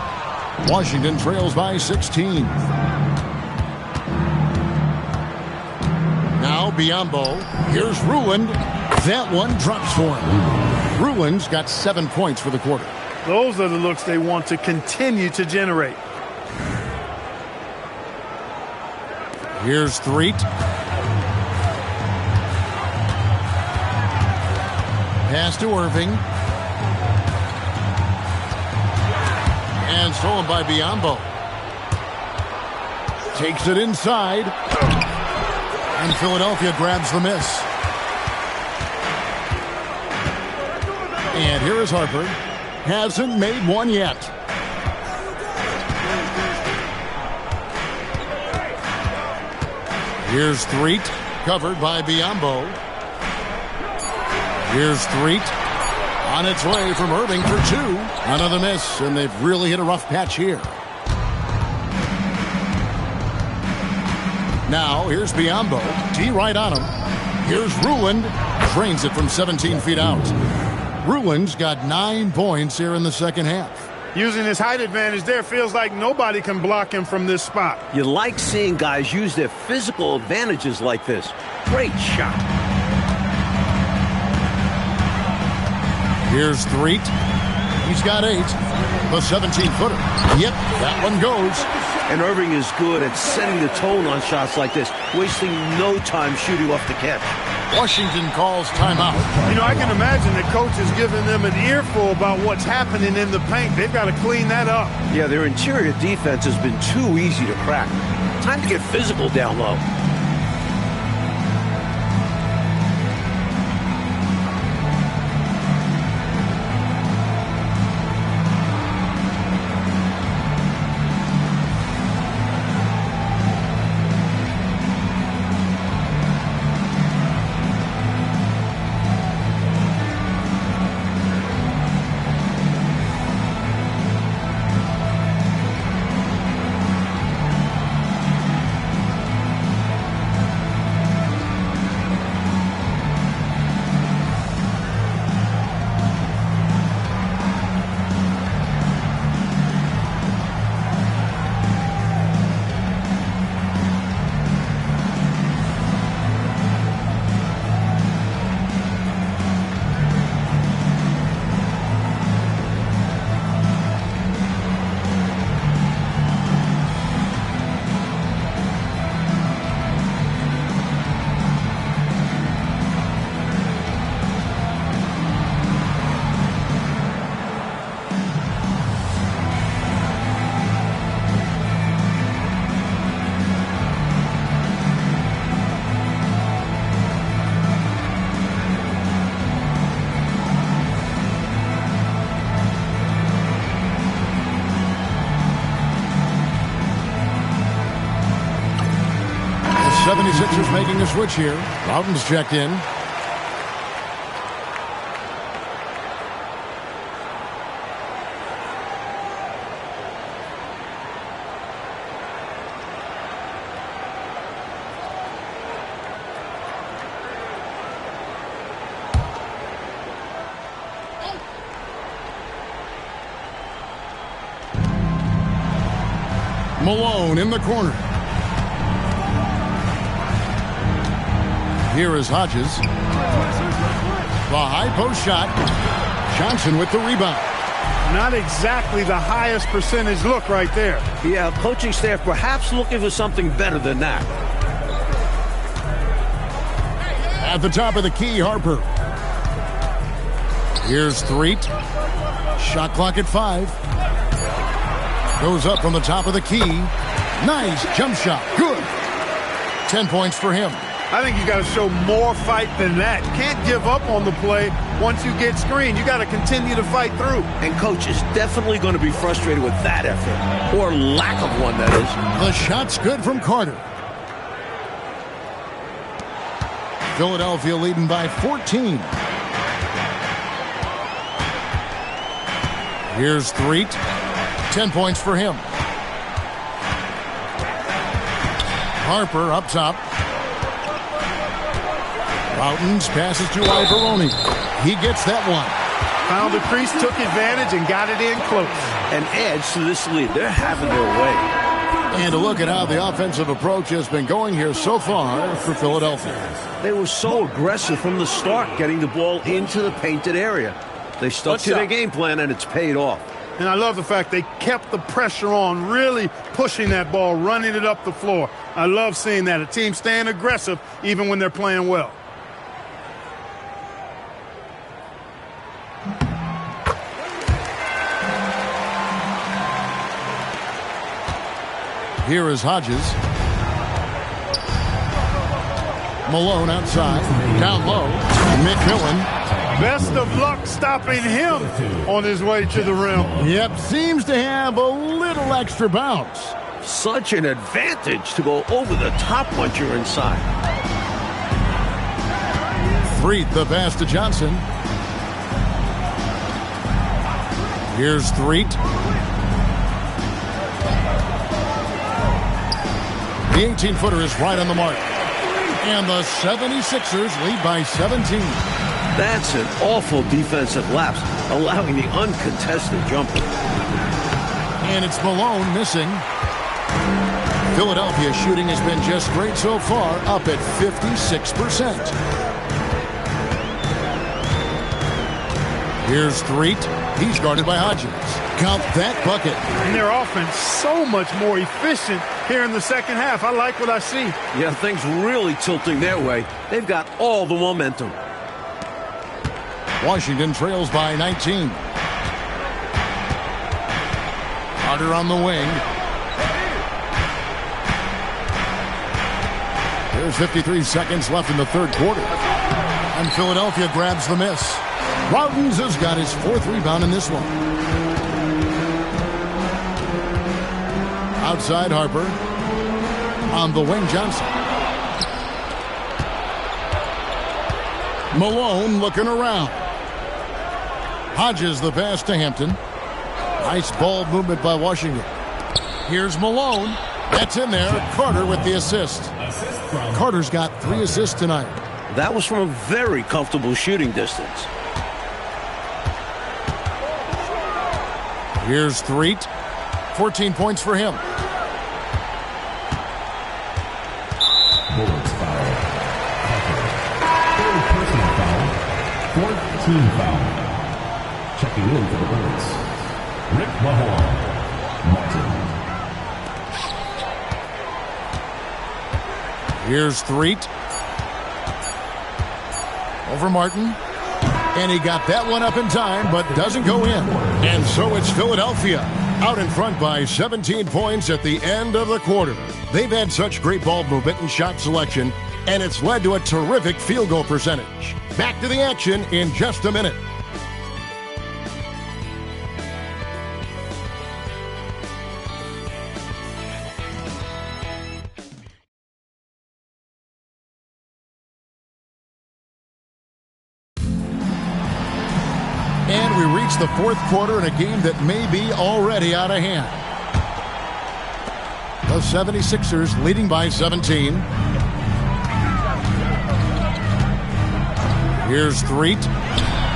Washington trails by 16. Now Biyombo. Here's Ruland. That one drops for him. Ruland's got 7 points for the quarter. Those are the looks they want to continue to generate. Here's Threet. Pass to Irving. And stolen by Biyombo. Takes it inside. And Philadelphia grabs the miss. And here is Harper. Hasn't made one yet. Here's Threet. Covered by Biyombo. Here's Threet. On its way from Irving for 2. Another miss, and they've really hit a rough patch here. Now, here's Biyombo. D right on him. Here's Ruland. Drains it from 17 feet out. Ruland's got 9 points here in the second half. Using his height advantage there, feels like nobody can block him from this spot. You like seeing guys use their physical advantages like this. Great shot. Here's Threet. He's got 8. The 17-footer. Yep, that one goes. And Irving is good at setting the tone on shots like this, wasting no time shooting off the catch. Washington calls timeout. You know, I can imagine the coach is giving them an earful about what's happening in the paint. They've got to clean that up. Yeah, their interior defense has been too easy to crack. Time to get physical down low. The 76ers making a switch here. Loughton's checked in. Malone in the corner. Here is Hodges. The high post shot. Johnson with the rebound. Not exactly the highest percentage look right there. Yeah, coaching staff perhaps looking for something better than that. At the top of the key, Harper. Here's Threet. Shot clock at 5. Goes up from the top of the key. Nice jump shot. Good. 10 points for him. I think you got to show more fight than that. You can't give up on the play once you get screened. You got to continue to fight through. And coach is definitely going to be frustrated with that effort. Or lack of one, that is. The shot's good from Carter. Philadelphia leading by 14. Here's Threet. 10 points for him. Harper up top. Mountains passes to Ivaroni. He gets that one. Found the crease, took advantage, and got it in close. And adds to this lead. They're having their way. And to look at how the offensive approach has been going here so far for Philadelphia. They were so aggressive from the start, getting the ball into the painted area. They stuck to their game plan, and it's paid off. And I love the fact they kept the pressure on, really pushing that ball, running it up the floor. I love seeing that. A team staying aggressive even when they're playing well. Here is Hodges. Malone outside. Down low. McMillan. Best of luck stopping him on his way to the rim. Yep, seems to have a little extra bounce. Such an advantage to go over the top once you're inside. Threet the pass to Johnson. Here's Threet. The 18-footer is right on the mark. And the 76ers lead by 17. That's an awful defensive lapse, allowing the uncontested jumper. And it's Malone missing. Philadelphia shooting has been just great so far, up at 56%. Here's Threet. He's guarded by Hodges. Count that bucket. And their offense so much more efficient here in the second half. I like what I see. Yeah, things really tilting their way. They've got all the momentum. Washington trails by 19. Carter on the wing. There's 53 seconds left in the third quarter. And Philadelphia grabs the miss. Routens has got his 4th rebound in this one. Outside Harper. On the wing, Johnson. Malone looking around. Hodges the pass to Hampton. Nice ball movement by Washington. Here's Malone. That's in there. Carter with the assist. Carter's got 3 assists tonight. That was from a very comfortable shooting distance. Here's Threet. 14 points for him. Bullets foul. Third personal foul. 4th team foul. Checking in for the Bullets. Rick Mahorn. Martin. Here's Threet. Over Martin. And he got that one up in time, but doesn't go in. And so it's Philadelphia out in front by 17 points at the end of the quarter. They've had such great ball movement and shot selection, and it's led to a terrific field goal percentage. Back to the action in just a minute. And we reach the fourth quarter in a game that may be already out of hand. The 76ers leading by 17. Here's Threet.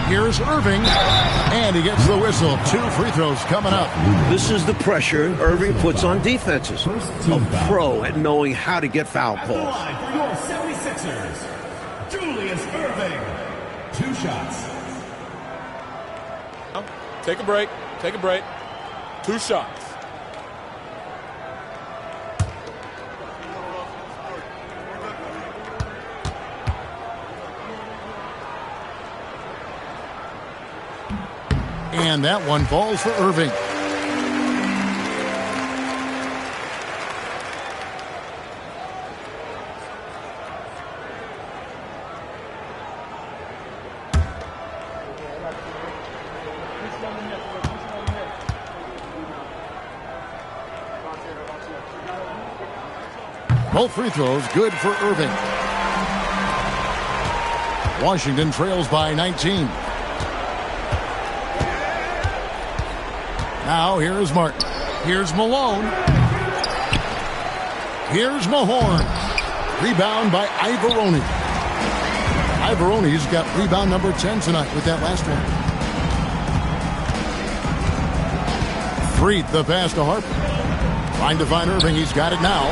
Here's Irving, and he gets the whistle. 2 free throws coming up. This is the pressure Irving puts on defenses. A pro at knowing how to get foul calls. For your 76ers, Julius Irving. 2 shots. Take a break. Take a break. 2 shots. And that one falls for Irving. Both free throws good for Irving. Washington trails by 19. Now here's Martin. Here's Malone. Here's Mahorn. Rebound by Ivoroni. Ivoroni's got rebound number 10 tonight with that last one. Freeth the pass to Harper. Trying to find Irving. He's got it now.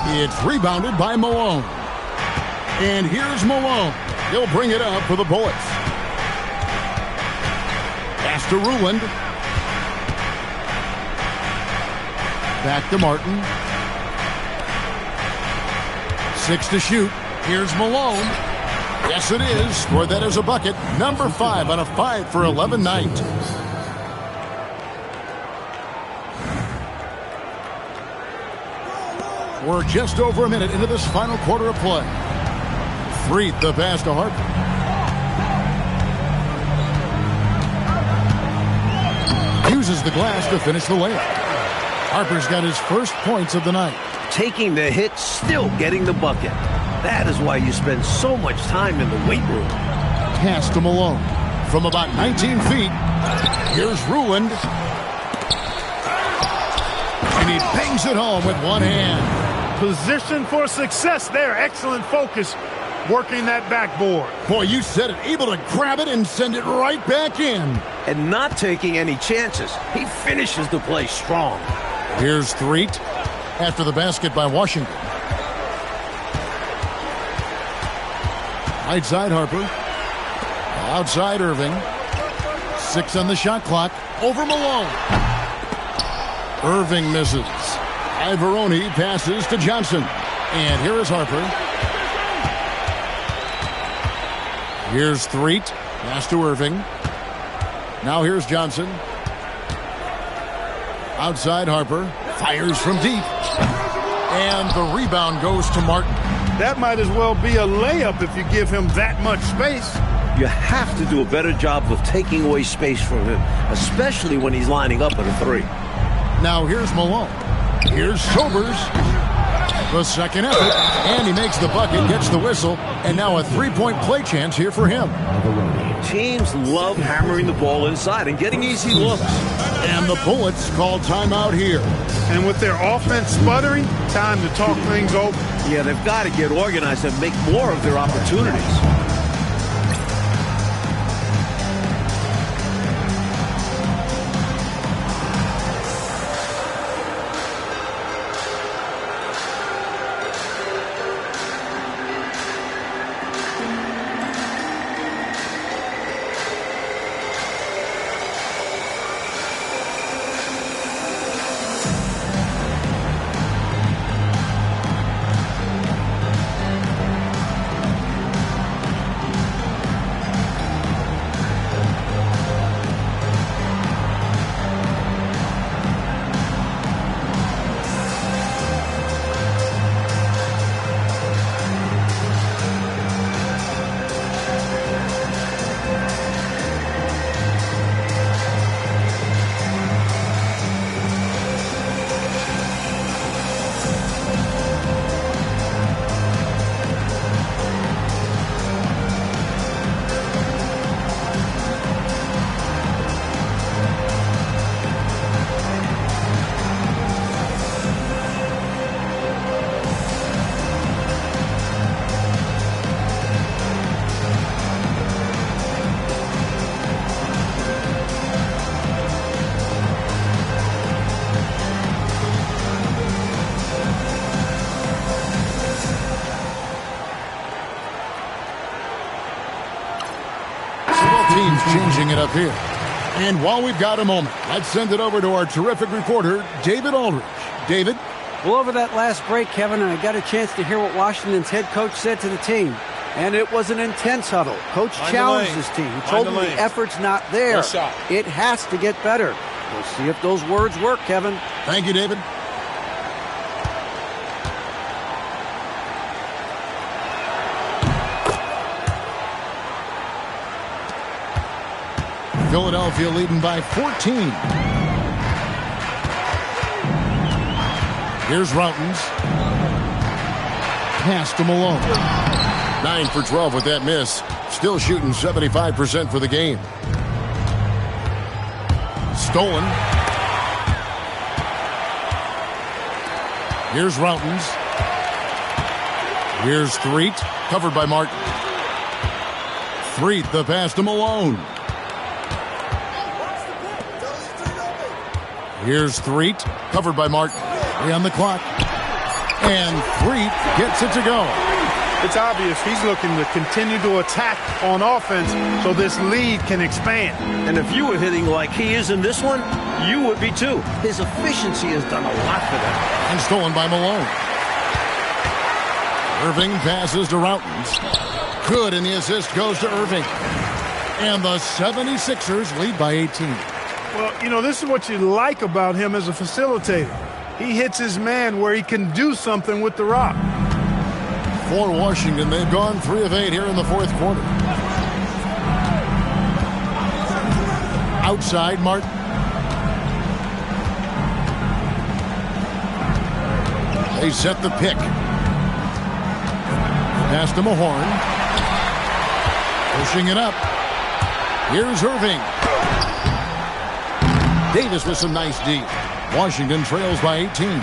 It's rebounded by Malone. And here's Malone. He'll bring it up for the Bullets. Pass to Ruland. Back to Martin. 6 to shoot. Here's Malone. Yes, it is. Scored that as a bucket. Number 5 on a 5 for 11 night. We're just over a minute into this final quarter of play. Freeth the pass to Harper. Uses the glass to finish the layup. Harper's got his first points of the night. Taking the hit, still getting the bucket. That is why you spend so much time in the weight room. Pass to Malone. From about 19 feet, here's Ruland. And he bangs it home with one hand. Position for success there. Excellent focus working that backboard. Boy, you said it. Able to grab it and send it right back in. And not taking any chances. He finishes the play strong. Here's Threet after the basket by Washington. Right side Harper. Outside Irving. 6 on the shot clock. Over Malone. Irving misses. Ivoroni passes to Johnson. And here is Harper. Here's Threet. Pass to Irving. Now here's Johnson. Outside Harper. Fires from deep. And the rebound goes to Martin. That might as well be a layup if you give him that much space. You have to do a better job of taking away space from him, especially when he's lining up at a 3. Now here's Malone. Here's Sobers. The second effort. And he makes the bucket, gets the whistle, and now a 3-point play chance here for him. Teams love hammering the ball inside and getting easy looks. And the Bullets call timeout here. And with their offense sputtering, time to talk things over. Yeah, they've got to get organized and make more of their opportunities. Team's changing it up here. And while we've got a moment, let's send it over to our terrific reporter, David Aldridge. David? Well, over that last break, Kevin, I got a chance to hear what Washington's head coach said to the team. And it was an intense huddle. Coach challenged his team. He told them the effort's not there. It has to get better. We'll see if those words work, Kevin. Thank you, David. Philadelphia leading by 14. Here's Routens. Pass to Malone. 9 for 12 with that miss. Still shooting 75% for the game. Stolen. Here's Routens. Here's Threet. Covered by Martin. Threet, the pass to Malone. Here's Threet. Covered by Martin. 3 on the clock. And Threet gets it to go. It's obvious he's looking to continue to attack on offense so this lead can expand. And if you were hitting like he is in this one, you would be too. His efficiency has done a lot for them. And stolen by Malone. Irving passes to Routens. Good, and the assist goes to Irving. And the 76ers lead by 18. Well, you know, this is what you like about him as a facilitator. He hits his man where he can do something with the rock. For Washington, they've gone 3 of 8 here in the fourth quarter. Outside, Martin. They set the pick. Pass to Mahorn. Pushing it up. Here's Irving. Davis with some nice D. Washington trails by 18.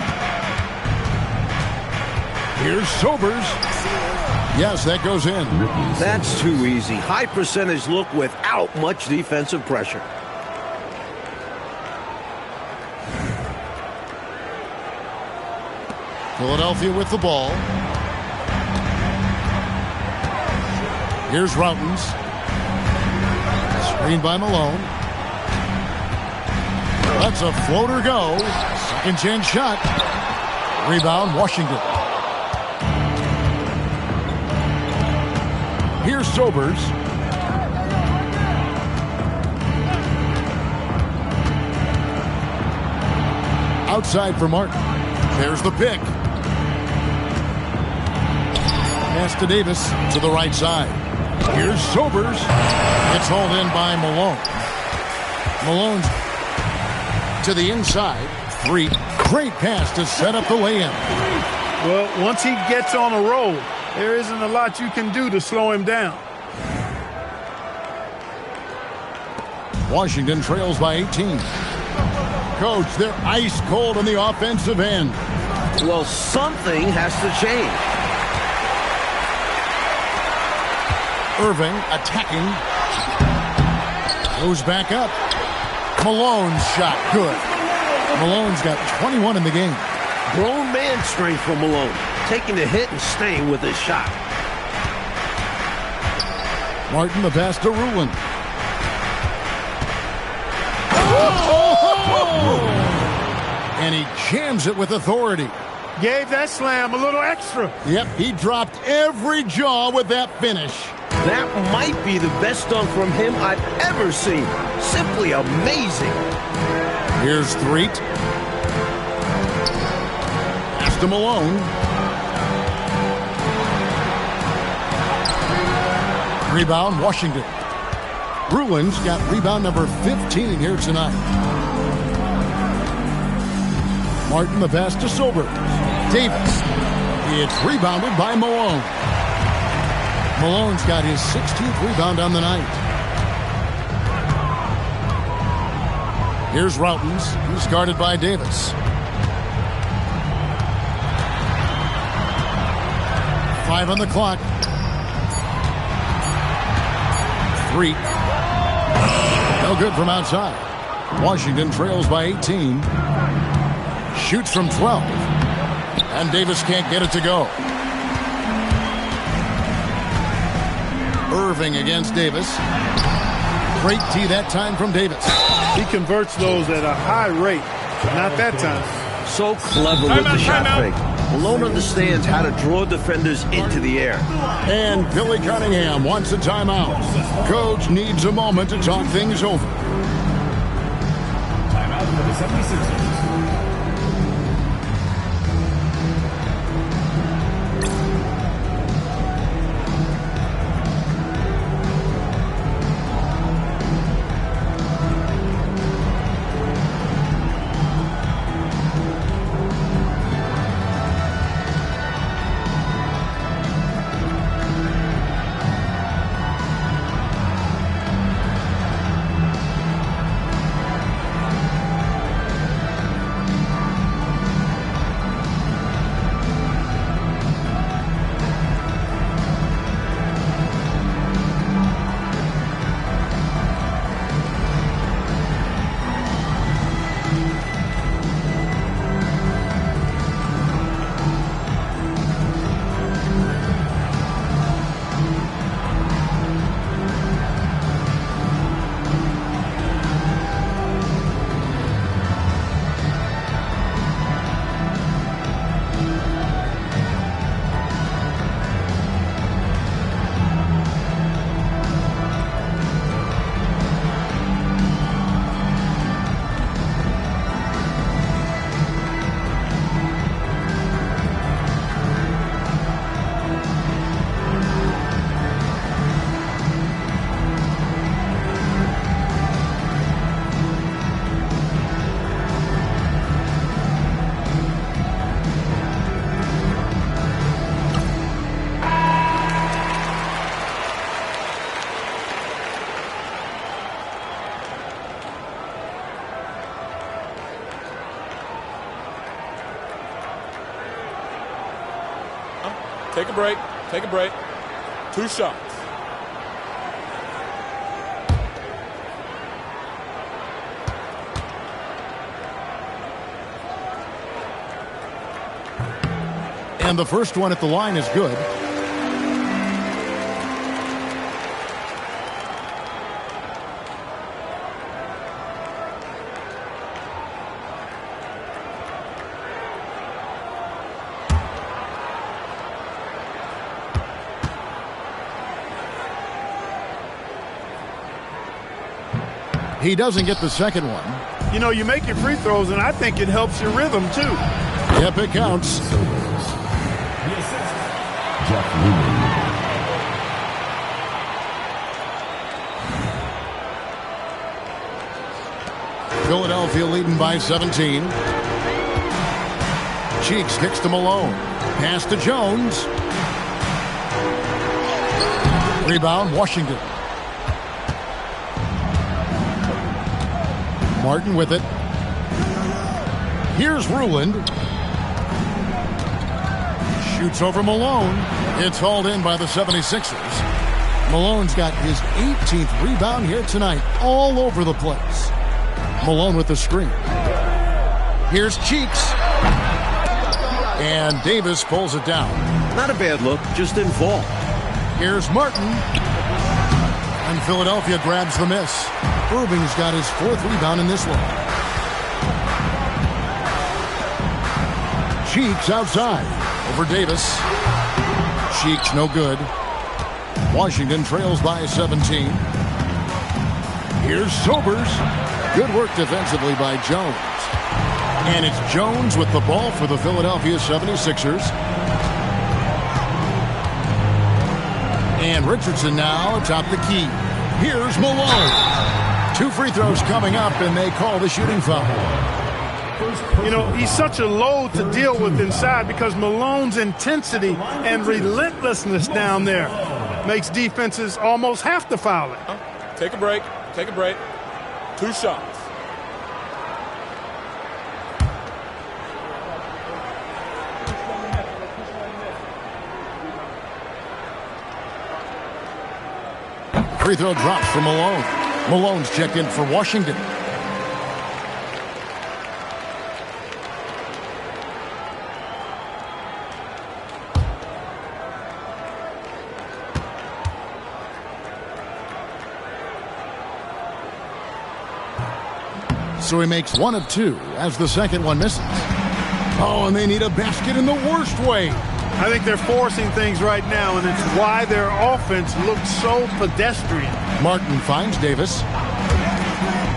Here's Sobers. Yes, that goes in. That's too easy. High percentage look without much defensive pressure. Philadelphia with the ball. Here's Routens. Screen by Malone. That's a floater go. Second chance shot. Rebound, Washington. Here's Sobers. Outside for Martin. There's the pick. Pass to Davis to the right side. Here's Sobers. It's hauled in by Malone. Malone's to the inside. Three. Great pass to set up the lay-in. Well, once he gets on a roll, there isn't a lot you can do to slow him down. Washington trails by 18. Coach, they're ice cold on the offensive end. Well, something has to change. Irving attacking. Goes back up. Malone's shot good. Malone's got 21 in the game. Grown man strength for Malone. Taking the hit and staying with his shot. Martin the pass to Rulin. And he jams it with authority. Gave that slam a little extra. Yep, he dropped every jaw with that finish. That might be the best dunk from him I've ever seen. Simply amazing. Here's Threet. Pass to Malone. Rebound, Washington. Bruins got rebound number 15 here tonight. Martin the pass to Sobers. Davis. It's rebounded by Malone. Malone's got his 16th rebound on the night. Here's Routens. He's guarded by Davis. 5 on the clock. 3. No good from outside. Washington trails by 18. Shoots from 12. And Davis can't get it to go. Irving against Davis. Great tee that time from Davis. He converts those at a high rate. Not that time. So clever with the shot fake. Malone understands how to draw defenders into the air. And Billy Cunningham wants a timeout. Coach needs a moment to talk things over. Timeout for the 76ers. Take a break. Take a break. 2 shots. And the first one at the line is good. He doesn't get the second one. You know, you make your free throws, and I think it helps your rhythm, too. Yep, it counts. Jeff Newman. Philadelphia leading by 17. Cheeks kicks to Malone. Pass to Jones. Rebound, Washington. Martin with it. Here's Ruland. Shoots over Malone. It's hauled in by the 76ers. Malone's got his 18th rebound here tonight. All over the place. Malone with the screen. Here's Cheeks. And Davis pulls it down. Not a bad look, just didn't fall. Here's Martin. And Philadelphia grabs the miss. Irving's got his 4th rebound in this one. Cheeks outside. Over Davis. Cheeks no good. Washington trails by 17. Here's Sobers. Good work defensively by Jones. And it's Jones with the ball for the Philadelphia 76ers. And Richardson now atop the key. Here's Malone. 2 free throws coming up, and they call the shooting foul. You know, he's such a load to deal with inside because Malone's intensity and relentlessness down there makes defenses almost have to foul it. Take a break. Take a break. 2 shots. Free throw drops for Malone. Malone's checked in for Washington. So he makes 1 of 2 as the second one misses. Oh, and they need a basket in the worst way. I think they're forcing things right now, and it's why their offense looks so pedestrian. Martin finds Davis.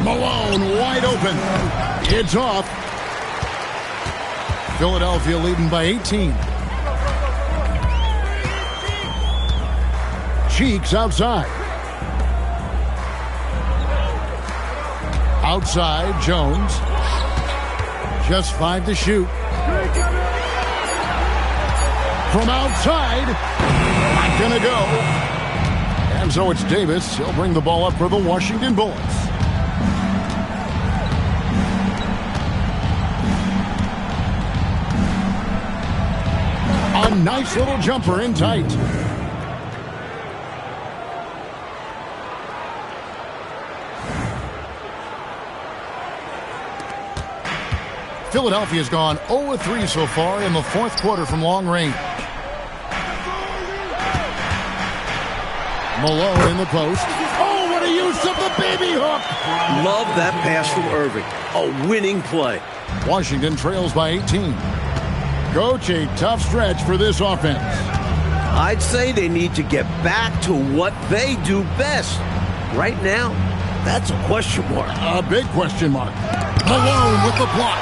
Malone wide open. It's off. Philadelphia leading by 18. Cheeks outside. Outside, Jones. Just 5 to shoot. From outside. Not gonna go. And so it's Davis. He'll bring the ball up for the Washington Bullets. A nice little jumper in tight. Philadelphia's gone 0-3 so far in the fourth quarter from long range. Malone in the post. Oh, what a use of the baby hook! Love that pass from Irving. A winning play. Washington trails by 18. Coach, a tough stretch for this offense. I'd say they need to get back to what they do best. Right now, that's a question mark. A big question mark. Malone with the block.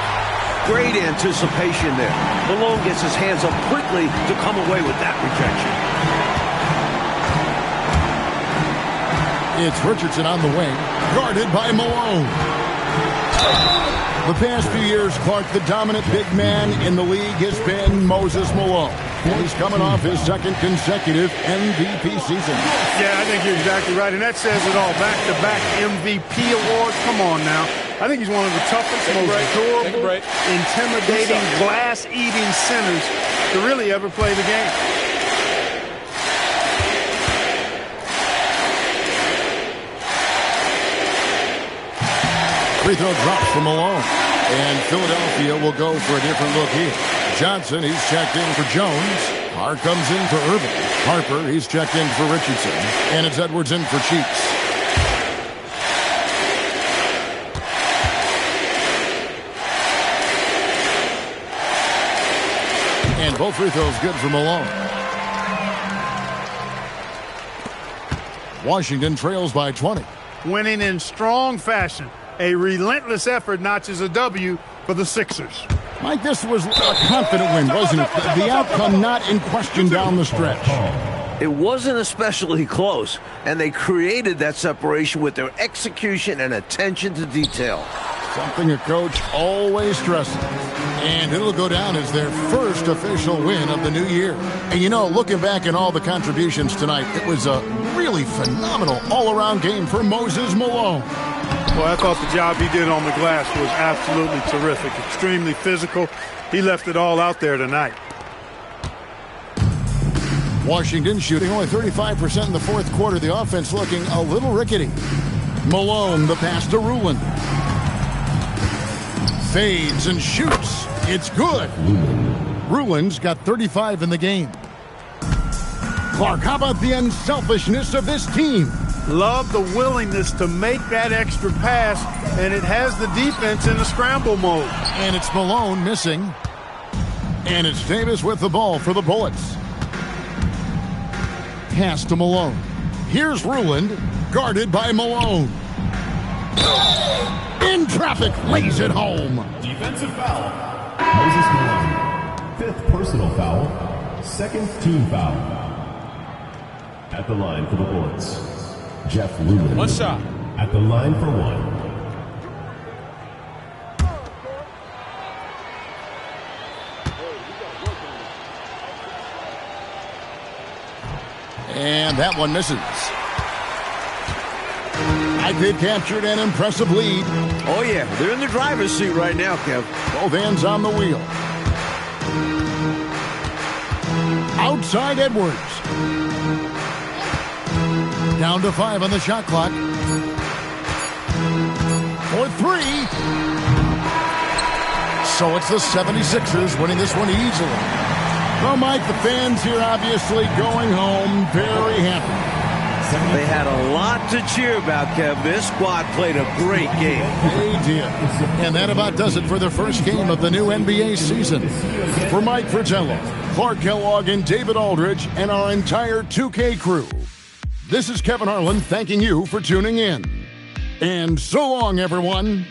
Great anticipation there. Malone gets his hands up quickly to come away with that rejection. It's Richardson on the wing, guarded by Malone. The past few years, Clark, the dominant big man in the league has been Moses Malone. And he's coming off his second consecutive MVP season. Yeah, I think you're exactly right, and that says it all. Back-to-back MVP awards. Come on now. I think he's one of the toughest, most durable, intimidating, glass-eating centers to really ever play the game. Free throw drops from Malone. And Philadelphia will go for a different look here. Johnson, he's checked in for Jones. Hart comes in for Irving. Harper, he's checked in for Richardson. And it's Edwards in for Cheeks. And both free throws good for Malone. Washington trails by 20. Winning in strong fashion. A relentless effort notches a W for the Sixers. Mike, this was a confident win, wasn't it? The outcome not in question down the stretch. It wasn't especially close, and they created that separation with their execution and attention to detail. Something a coach always stresses. And it'll go down as their first official win of the new year. And you know, looking back at all the contributions tonight, it was a really phenomenal all-around game for Moses Malone. Well, I thought the job he did on the glass was absolutely terrific. Extremely physical. He left it all out there tonight. Washington shooting only 35% in the fourth quarter. The offense looking a little rickety. Malone, the pass to Rulin. Fades and shoots. It's good. Rulin's got 35 in the game. Clark, how about the unselfishness of this team? Love the willingness to make that extra pass, and it has the defense in the scramble mode. And it's Malone missing. And it's Davis with the ball for the Bullets. Pass to Malone. Here's Ruland, guarded by Malone. In traffic, lays it home. Defensive foul. Moses Malone. Fifth personal foul. Second team foul. At the line for the Bullets, Jeff Lumen. One shot. At the line for one. And that one misses. They've captured an impressive lead. Oh, yeah. They're in the driver's seat right now, Kev. Both hands on the wheel. Outside Edwards. Down to 5 on the shot clock. For 3. So it's the 76ers winning this one easily. Well, Mike, the fans here obviously going home very happy. They had a lot to cheer about, Kev. This squad played a great game. They did. And that about does it for the first game of the new NBA season. For Mike Fratello, Clark Kellogg, and David Aldridge, and our entire 2K crew, this is Kevin Harlan thanking you for tuning in. And so long, everyone.